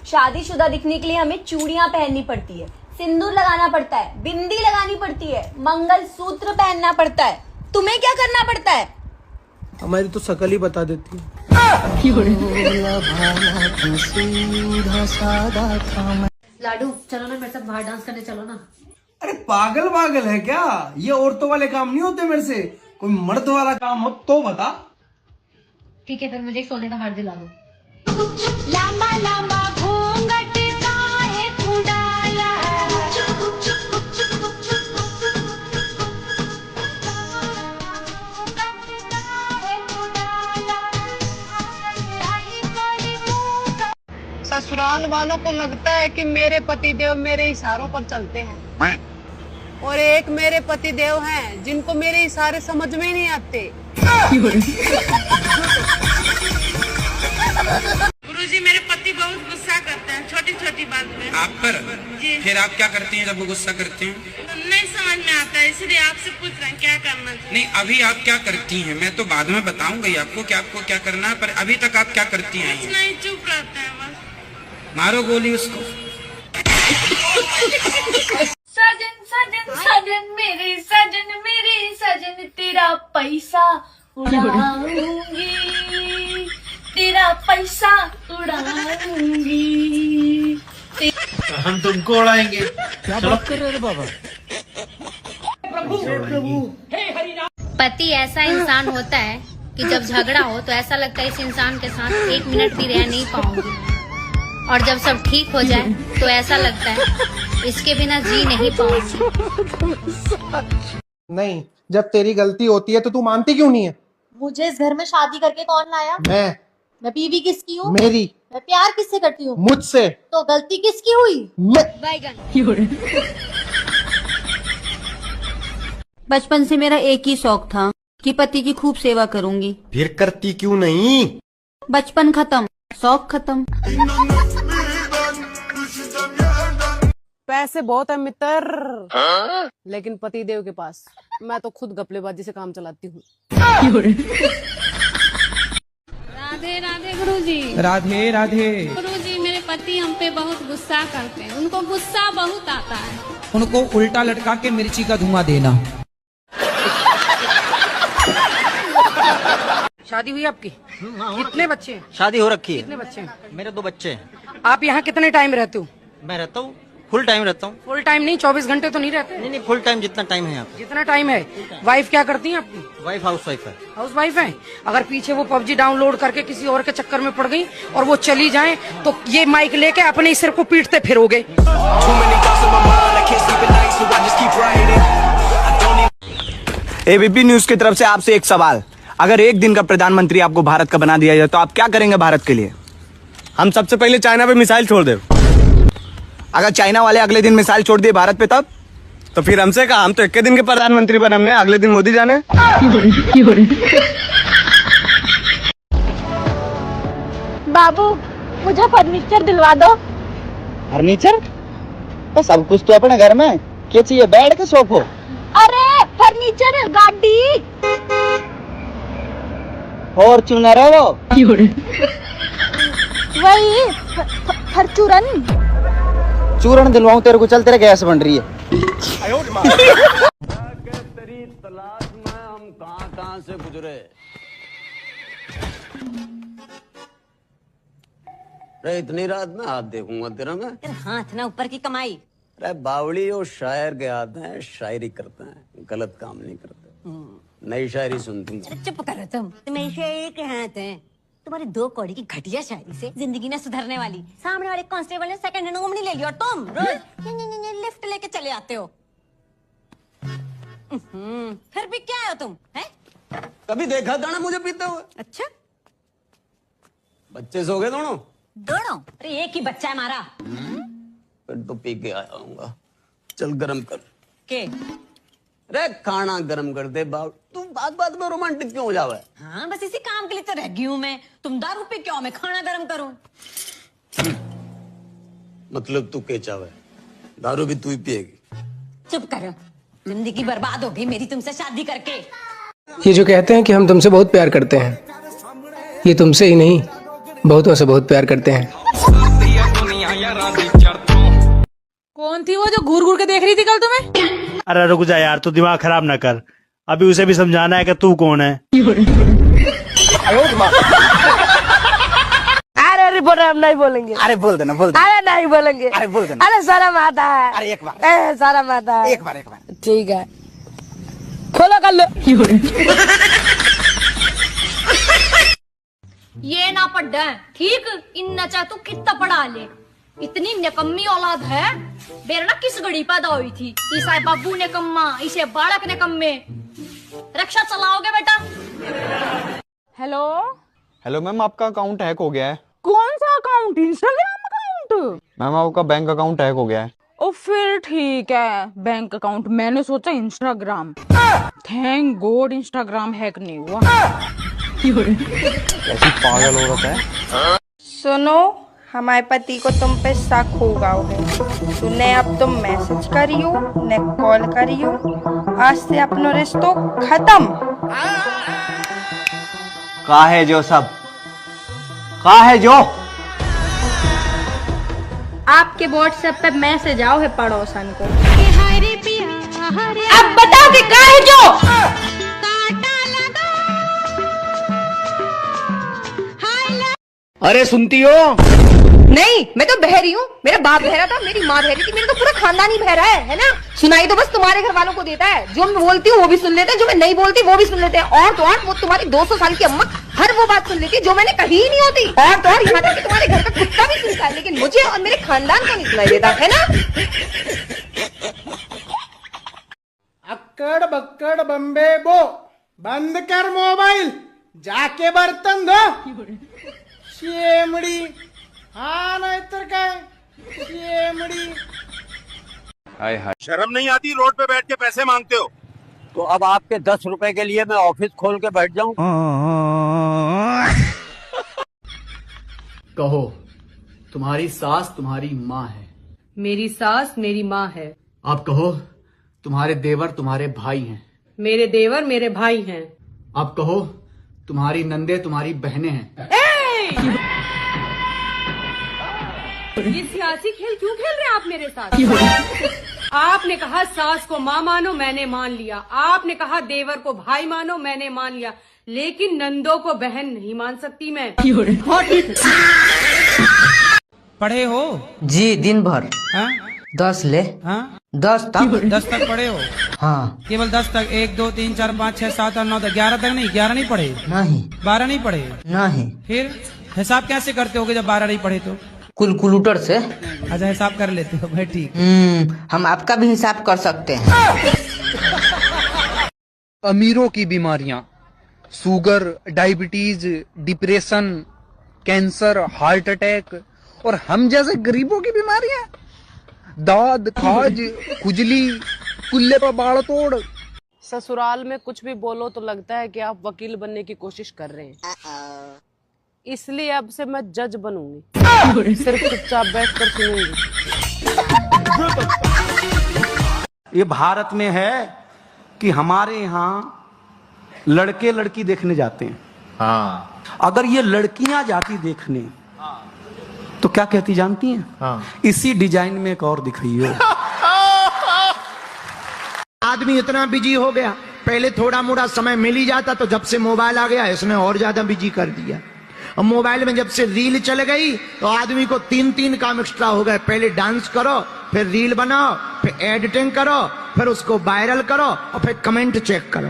शादीशुदा दिखने के लिए हमें चूड़ियां पहननी पड़ती है, सिंदूर लगाना पड़ता है, बिंदी लगानी पड़ती है, मंगलसूत्र पहनना पड़ता है। तुम्हें क्या करना पड़ता है? हमारी तो शकल ही बता देती है। लाडू चलो ना मेरे साथ बाहर डांस करने चलो ना। अरे पागल है क्या? ये औरतों वाले काम नहीं होते मेरे से, कोई मर्द वाला काम हो तो बता। ठीक है, फिर मुझे सोने का हार दिला दो। लंबा लंबा घूंघट काहे खुडाला, ससुराल वालों को लगता है कि मेरे पतिदेव मेरे इशारों पर चलते हैं, और एक मेरे पतिदेव हैं जिनको मेरे इशारे समझ में नहीं आते। गुरुजी, मेरे पति बहुत गुस्सा करते हैं छोटी छोटी बात में। आप पर? जी। फिर आप क्या करती हैं जब वो गुस्सा करते हैं? नहीं समझ में आता है, इसलिए आपसे पूछ रहे हैं क्या करना चाहिए। नहीं, अभी आप क्या करती हैं? मैं तो बाद में बताऊंगा ही आपको कि आपको क्या करना है, पर अभी तक आप क्या करती हैं? नहीं, चुप रहते हैं बस। मारो गोली उसको। सजन सजन सजन मेरे सजन तेरा पैसा उड़ाऊंगी, तेरा पैसा उड़ाऊंगी। हम तुमको उड़ाएंगे। क्या बात कर रहे हो बाबा। पति ऐसा इंसान होता है कि जब झगड़ा हो तो ऐसा लगता है इस इंसान के साथ 1 मिनट भी रह नहीं पाऊंगी, और जब सब ठीक हो जाए तो ऐसा लगता है इसके बिना जी नहीं पाऊंगी। नहीं, जब तेरी गलती होती है तो तू मानती क्यों नहीं है? मुझे इस घर में शादी करके कौन लाया? मैं बीवी किसकी हूँ? मेरी। मैं प्यार किससे करती हूँ? मुझसे। तो गलती किसकी हुई? बचपन से मेरा एक ही शौक था कि पति की खूब सेवा करूंगी। फिर करती क्यों नहीं? बचपन खत्म, शौक खत्म। पैसे बहुत है मित्र, लेकिन पतिदेव के पास मैं तो खुद गपलेबाजी से काम चलाती हूँ। राधे राधे गुरुजी। राधे राधे। गुरुजी, मेरे पति हम पे बहुत गुस्सा करते हैं, उनको गुस्सा बहुत आता है। उनको उल्टा लटका के मिर्ची का धुआं देना। शादी हुई आपकी? कितने बच्चे? शादी हो रखी है। कितने बच्चे? मेरे 2 बच्चे हैं। आप यहाँ कितने टाइम रहते हो? मैं रहता हूँ फुल टाइम रहता हूँ। फुल टाइम नहीं, 24 घंटे तो नहीं रहते। नहीं फुल टाइम जितना टाइम है आप। जितना टाइम है। वाइफ क्या करती है आपकी? वाइफ हाउस वाइफ है। हाउस वाइफ है। अगर पीछे वो पबजी डाउनलोड करके किसी और के चक्कर में पड़ गई और वो चली जाए तो ये माइक लेके अपने सिर को पीटते फिरोगे। एबीपी न्यूज की तरफ से आपसे एक सवाल, अगर एक दिन का प्रधानमंत्री आपको भारत का बना दिया जाए तो आप क्या करेंगे भारत के लिए? हम सबसे पहले चाइना पे मिसाइल छोड़ दे। अगर चाइना वाले अगले दिन मिसाइल छोड़ दिए भारत पे तब? तो फिर हमसे कहा, हम तो 21 दिन के प्रधानमंत्री बने, हमने अगले दिन मोदी जाने। बाबू मुझे फर्नीचर दिलवा दो। फर्नीचर? तो सब कुछ तो अपने घर में, क्या चाहिए बेड के सोफो? अरे फर्नीचर गाड़ी। फॉर्च्यूनर है वो? वही फॉर्च्यूनर। चूरण दिलवाऊं तेरे को, चल तेरे गैस बन रही है। तेरी तलाश में हम कहां से गुजरे। अरे इतनी रात में हाथ देखूंगा तेरा मैं? हाथ ना ऊपर की कमाई। अरे बावड़ी और शायर के हाथ हैं, शायरी करते हैं, गलत काम नहीं करते। नई शायरी सुनती हूँ। चुप करो तुम। तुम्हें शायरी के हाथ हैं। तुम्हारी 2 कौड़ी की घटिया शायरी से जिंदगी ना सुधरने वाली। सामने वाले कांस्टेबल ने सेकंड हैंड उंगली ले ली और तुम रोज लिफ्ट लेके चले आते हो। फिर भी क्या है तुम? हैं? कभी देखा था ना मुझे पीते हुए? अच्छा बच्चे सो गए दोनों? दोनों? अरे एक ही बच्चा है हमारा। फिर तो पी के आया हूँगा। चल गरम कर के। अरे खाना गरम कर दे बाप। तुम बात बात में रोमांटिक क्यों हो जावे? हाँ बस इसी काम के लिए तो रह गई हूँ मैं। तुम दारू पी क्यों, मैं खाना गरम करूँ? मतलब तू के चावे? दारू भी तू ही पिएगी? चुप करो, जिंदगी बर्बाद हो गई मेरी तुमसे शादी करके। ये जो कहते हैं कि हम तुमसे बहुत प्यार करते हैं, ये तुमसे ही नहीं बहुतों से बहुत प्यार करते हैं। कौन थी वो जो घूर घूर के देख रही थी कल तुम्हें? अरे रुक जा यार, तू दिमाग खराब ना कर। अभी उसे भी समझाना है कि तू कौन है। अरे बोल हम नहीं बोलेंगे। अरे बोल देना, बोल देना। अरे नहीं बोलेंगे। अरे बोल देना। अरे शर्म आता है। अरे एक बार। शर्म आता है। एक बार। ठीक है, खोलो कर लो। ये ना पढ़ ठीक, इन नचा तू कितना पढ़ा ले। इतनी निकम्मी औलाद है। बेरना किस घड़ी पैदा हुई थी? ईसा बाबू ने कम्मा, इसे बालक ने कम्मे। रक्षा चलाओगे बेटा? हेलो हेलो मैम, आपका अकाउंट हैक हो गया है। कौन सा अकाउंट? Instagram account? मैम आपका बैंक अकाउंट हैक हो गया है। ओ फिर ठीक है, बैंक अकाउंट। मैंने सोचा Instagram. Thank God Instagram hack नहीं हुआ। ऐसी पागल औरत है। सुनो, हमारे पति को तुम पे शक हो गया है। तूने अब तुम मैसेज करियो न कॉल करियो। आज से अपनो रिश्तो खत्म। कहा है जो सब? कहा है जो? आपके व्हाट्सएप पे मैसेज आओ है पड़ोसन को। अब बताओ कि कहाँ है जो? अरे सुनती हो? नहीं, मैं तो बहरी हूँ। मेरा बाप बहरा था, मेरी माँ बहरी थी, मेरा तो पूरा खानदान ही बहरा है ना? सुनाई तो बस तुम्हारे घर वालों को देता है। जो मैं बोलती हूँ वो भी सुन लेते हैं, जो मैं नहीं बोलती वो भी सुन लेते हैं। और तो और वो तुम्हारी 200 साल की अम्मा हर वो बात सुन लेती है जो मैंने कही ही नहीं होती। और तो और यहाँ तक कि तुम्हारे घर का कुत्ता भी सुनता है, लेकिन मुझे और मेरे खानदान को नहीं सुनाई देता, है ना? अक्कड़ बक्कड़ बम्बे बो, बंद कर मोबाइल, जाके बर्तन धो। शेमड़ी, हाँ ना इतर का शेमड़ी। हाय हाय, शर्म नहीं आती? रोड पे बैठ के पैसे मांगते हो। तो अब आपके 10 रुपए के लिए मैं ऑफिस खोल के बैठ जाऊं? कहो, तुम्हारी सास तुम्हारी माँ है। मेरी सास मेरी माँ है। आप कहो, तुम्हारे देवर तुम्हारे भाई हैं। मेरे देवर मेरे भाई हैं। आप कहो, तुम्हारी नंदे तुम्हारी बहनें हैं। ये सियासी खेल क्यों खेल रहे हैं आप मेरे साथ? आपने कहा सास को माँ मानो, मैंने मान लिया। आपने कहा देवर को भाई मानो, मैंने मान लिया। लेकिन नंदों को बहन नहीं मान सकती मैं। पढ़े हो? जी दिन भर। हाँ? 10 ले। हाँ 10 तक। 10 तक पढ़े हो? हाँ केवल 10 तक? 1 2 3 4 5 6 7 8 9 10 11 तक नहीं? 11 नहीं पढ़े? नहीं। 12 नहीं पढ़े? नहीं। फिर हिसाब कैसे करते होगे जब 12 नहीं पढ़े तो? कैलकुलेटर से। अच्छा हिसाब कर लेते हो भाई, ठीक। हम आपका भी हिसाब कर सकते हैं। अमीरों की बीमारियां, sugar, diabetes, depression, cancer, heart attack, और हम जैसे गरीबों की बीमारियां, दाद, खाज, खुजली, कुल्ले पर बाड़ तोड़। ससुराल में कुछ भी बोलो तो लगता है कि आप वकील बनने की कोशिश कर रहे हैं, इसलिए अब से मैं जज बनूंगी, सिर्फ चुपचाप बैठकर सुनूंगी। ये भारत में है कि हमारे यहाँ लड़के लड़की देखने जाते हैं। हाँ। अगर ये लड़कियां जाती देखने तो क्या कहती जानती हैं? हाँ। इसी डिजाइन में एक और दिखाइए। आदमी इतना बिजी हो गया, पहले थोड़ा मोड़ा समय मिल ही जाता, तो जब से मोबाइल आ गया इसने और ज्यादा बिजी कर दिया। और मोबाइल में जब से रील चल गई तो आदमी को 3 काम एक्स्ट्रा हो गए। पहले डांस करो, फिर रील बनाओ, फिर एडिटिंग करो, फिर उसको वायरल करो, और फिर कमेंट चेक करो।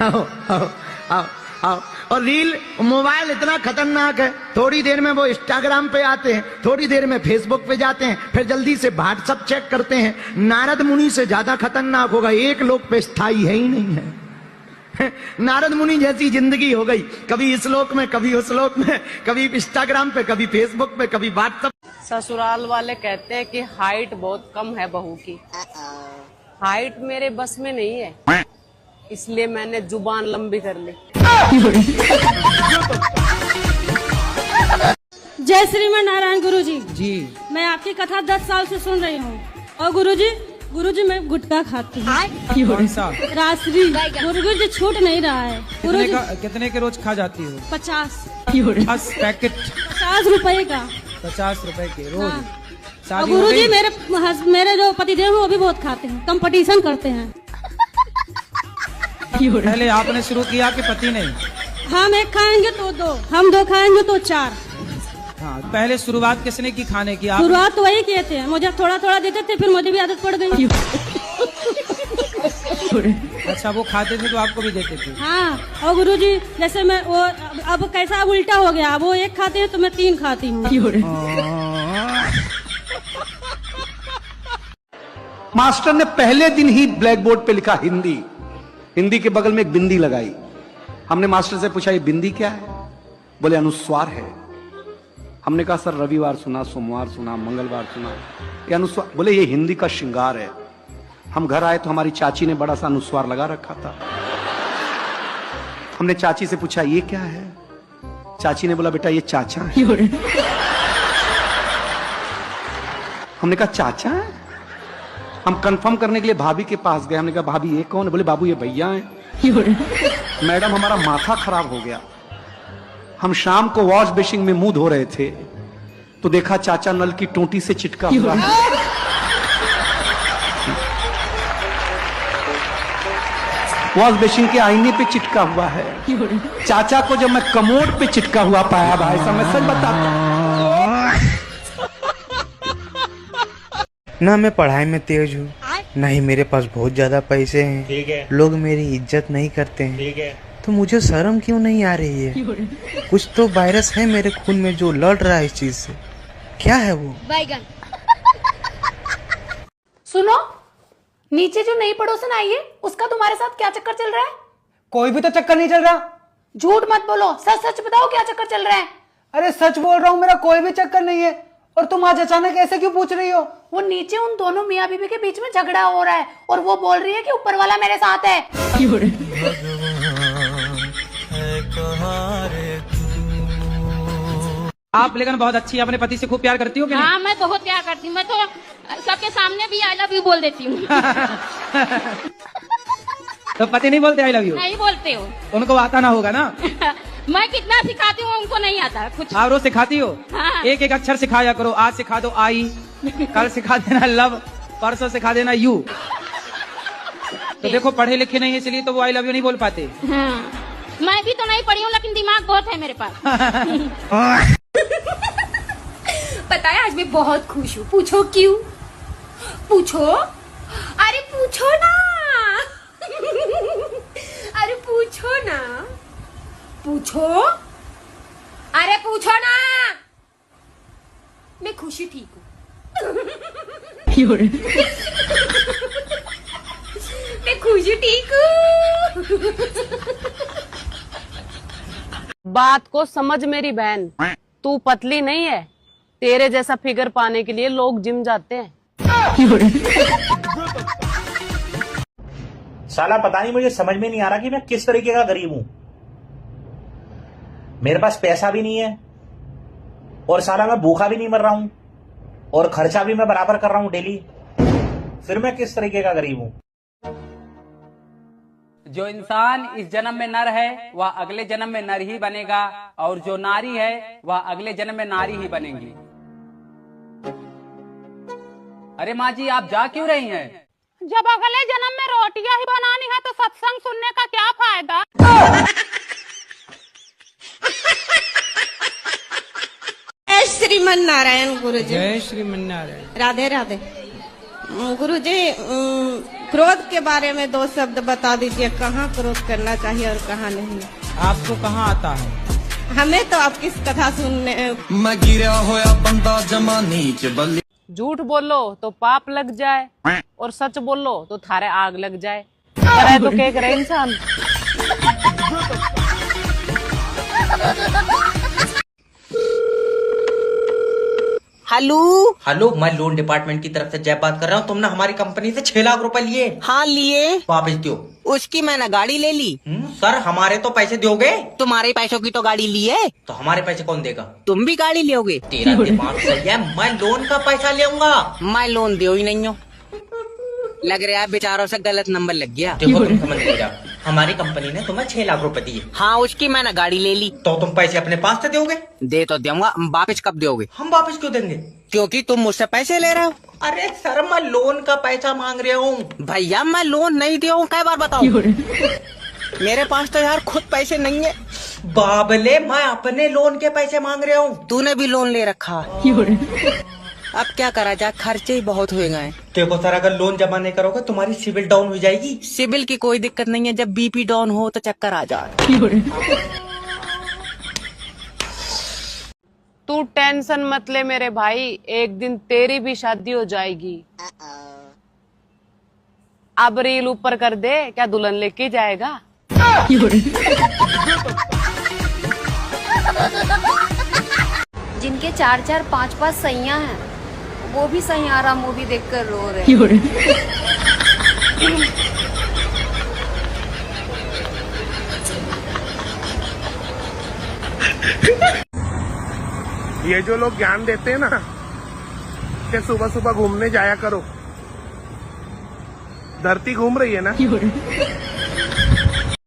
आओ, आओ, आओ, आओ। और रील, मोबाइल इतना खतरनाक है, थोड़ी देर में वो इंस्टाग्राम पे आते हैं, थोड़ी देर में फेसबुक पे जाते हैं, फिर जल्दी से व्हाट्सएप चेक करते हैं। नारद मुनि से ज्यादा खतरनाक होगा, एक लोक पे स्थायी है ही नहीं है। नारद मुनि जैसी जिंदगी हो गई, कभी इस लोक में, कभी उस लोक में, कभी इंस्टाग्राम पे, कभी फेसबुक पे, कभी व्हाट्सएप। ससुराल वाले कहते हैं कि हाइट बहुत कम है बहू की। हाइट मेरे बस में नहीं है, इसलिए मैंने जुबान लंबी कर ली। जय श्रीमान नारायण गुरुजी। जी। मैं आपकी कथा 10 साल से सुन रही हूँ। और गुरुजी मैं गुटखा खाती हूँ। कौन सा? रासरी। गुरुजी छूट नहीं रहा है। कितने के रोज खा जाती हो? 50 पैकेट। 50 रुपए का। 50 रुपए के रोज। हाँ। और गुरुजी मेरे जो पतिदेव हैं वो भी बहुत खाते हैं, कंपटीशन करते हैं। पहले आपने शुरू किया कि पति ने? हम 1 खाएंगे तो 2, हम 2 खाएंगे तो 4। हाँ, पहले शुरुआत किसने की खाने की? शुरुआत तो वही किए थे, मुझे थोड़ा थोड़ा देते थे, फिर मुझे भी आदत पड़ गई। अच्छा, वो खाते थे तो आपको भी देते थे? हाँ। और गुरुजी जैसे मैं वो अब कैसा उल्टा हो गया, वो 1 खाते हैं तो मैं 3 खाती हूँ। मास्टर ने पहले दिन ही ब्लैक बोर्ड पे लिखा हिंदी, हिंदी के बगल में एक बिंदी लगाई। हमने मास्टर से पूछा ये बिंदी क्या है? बोले अनुस्वार है। हमने कहा सर रविवार सुना, सोमवार सुना, मंगलवार सुना, ये अनुस्वार? बोले ये हिंदी का श्रृंगार है। हम घर आए तो हमारी चाची ने बड़ा सा अनुस्वार लगा रखा था। हमने चाची से पूछा ये क्या है? चाची ने बोला बेटा ये चाचा है। हमने कहा चाचा है? हम कंफर्म करने के लिए भाभी के पास गए। हमने कहा भाभी ये कौन है? बोले बाबू ये भैया हैं। मैडम हमारा माथा खराब हो गया। हम शाम को वॉश बेसिन में मुंह धो रहे थे तो देखा चाचा नल की टोटी से चिटका हुआ है। वॉश बेसिन के आईने पे चिटका हुआ है। चाचा को जब मैं कमोड पे चिटका हुआ पाया भाई साहब, मैं सच बताता हूं। ना मैं पढ़ाई में तेज हूँ, ना ही मेरे पास बहुत ज्यादा पैसे हैं। ठीक है। लोग मेरी इज्जत नहीं करते हैं। ठीक है। तो मुझे शर्म क्यों नहीं आ रही है? कुछ तो वायरस है मेरे खून में जो लड़ रहा है इस चीज से। क्या है वो? बैगन। सुनो, नीचे जो नई पड़ोसन आई है उसका तुम्हारे साथ क्या चक्कर चल रहा है? कोई भी तो चक्कर नहीं चल रहा। झूठ मत बोलो, सच सच बताओ क्या चक्कर चल रहा है? अरे सच बोल रहा हूँ, मेरा कोई भी चक्कर नहीं है। और तुम आज अचानक ऐसे क्यों पूछ रही हो? वो नीचे उन दोनों मियाँ बीवी के बीच में झगड़ा हो रहा है और वो बोल रही है कि ऊपर वाला मेरे साथ है। आप लेकिन बहुत अच्छी, अपने पति से खूब प्यार करती हो कि नहीं? हाँ, मैं बहुत प्यार करती हूँ। मैं तो सबके सामने भी आई लव यू बोल देती हूँ। तो पति नहीं बोलते आई लव यू? नहीं बोलते हो? उनको आता ना होगा ना। मैं कितना सिखाती हूँ उनको नहीं आता कुछ। आप रोज सिखाती हो? हाँ। एक एक अक्षर सिखाया करो। आज सिखा दो आई, कल सिखा देना लव, परसों सिखा देना यू। तो देखो पढ़े लिखे नहीं है इसलिए तो वो आई लव यू नहीं बोल पाते। हाँ। मैं भी तो नहीं पढ़ी हूँ लेकिन दिमाग बहुत है मेरे पास। बताएं, आज मैं बहुत खुश हूँ। पूछो क्यों? पूछो, अरे पूछो ना। अरे पूछो ना, पूछो, अरे पूछो ना। मैं खुश ही ठीक हूँ। मैं खुश ही ठीक हूँ। बात को समझ मेरी बहन, तू पतली नहीं है। तेरे जैसा फिगर पाने के लिए लोग जिम जाते हैं। साला पता नहीं, मुझे समझ में नहीं आ रहा कि मैं किस तरीके का गरीब हूं। मेरे पास पैसा भी नहीं है और साला मैं भूखा भी नहीं मर रहा हूं और खर्चा भी मैं बराबर कर रहा हूं डेली। फिर मैं किस तरीके का गरीब हूं? जो इंसान इस जन्म में नर है वह अगले जन्म में नर ही बनेगा, और जो नारी है वह अगले जन्म में नारी ही बनेगी। अरे माँ जी, आप जा क्यों रही हैं? जब अगले जन्म में रोटियां ही बनानी है तो सत्संग सुनने का क्या फायदा? जय श्रीमन नारायण गुरु जी। जय श्रीमन नारायण। राधे राधे। गुरु जी, क्रोध के बारे में 2 शब्द बता दीजिए। कहाँ क्रोध करना चाहिए और कहाँ नहीं? आपको कहाँ आता है? हमें तो आपकी कथा सुनने। मैं गिरा होया बंदा जमा नीच बल्ली। झूठ बोलो तो पाप लग जाए और सच बोलो तो थारे आग लग जाए। करे तो क्या करे इंसान। हेलो हेलो, मैं लोन डिपार्टमेंट की तरफ से जय बात कर रहा हूँ। तुमने हमारी कंपनी से 6 लाख रुपए लिए। हाँ लिए। वापस दो। उसकी मैंने गाड़ी ले ली। सर, हमारे तो पैसे दोगे? तुम्हारे पैसों की तो गाड़ी ली है, तो हमारे पैसे कौन देगा? तुम भी गाड़ी लोगे? तेरा दिमाग सही है, मैं लोन का पैसा लेऊंगा। मैं लोन दे ही नहीं हूँ। लग रहा है बेचारों से गलत नंबर लग गया। देखो, तुम समझ नहीं रहा, हमारी कंपनी ने तुम्हें 6 लाख रुपए दिए। हाँ, उसकी मैंने गाड़ी ले ली। तो तुम पैसे अपने पास से दोगे? दे तो दूंगा, वापस कब दोगे? हम वापस क्यों देंगे? क्योंकि तुम मुझसे पैसे ले रहे हो। अरे सर, मैं लोन का पैसा मांग रहा हूँ। भैया, मैं लोन नहीं दिया हूँ, कई बार बताओ। मेरे पास तो यार खुद पैसे नहीं है। बाबले, मैं अपने लोन के पैसे मांग रहा हूँ। तूने भी लोन ले रखा। अब क्या करा जाए, खर्चे ही बहुत हुए गए। देखो सर, अगर लोन जमा नहीं करोगे तुम्हारी सिविल डाउन हो जाएगी। सिविल की कोई दिक्कत नहीं है, जब बीपी डाउन हो तो चक्कर आ जाए। तू टेंशन मत ले मेरे भाई, एक दिन तेरी भी शादी हो जाएगी। अब रील ऊपर कर दे, क्या दुल्हन लेके जाएगा? जिनके 4-4, 5-5 सैया हैं, वो भी सैयारा मूवी देखकर रो रहे हैं। ये जो लोग ज्ञान देते हैं ना कि सुबह सुबह घूमने जाया करो, धरती घूम रही है ना।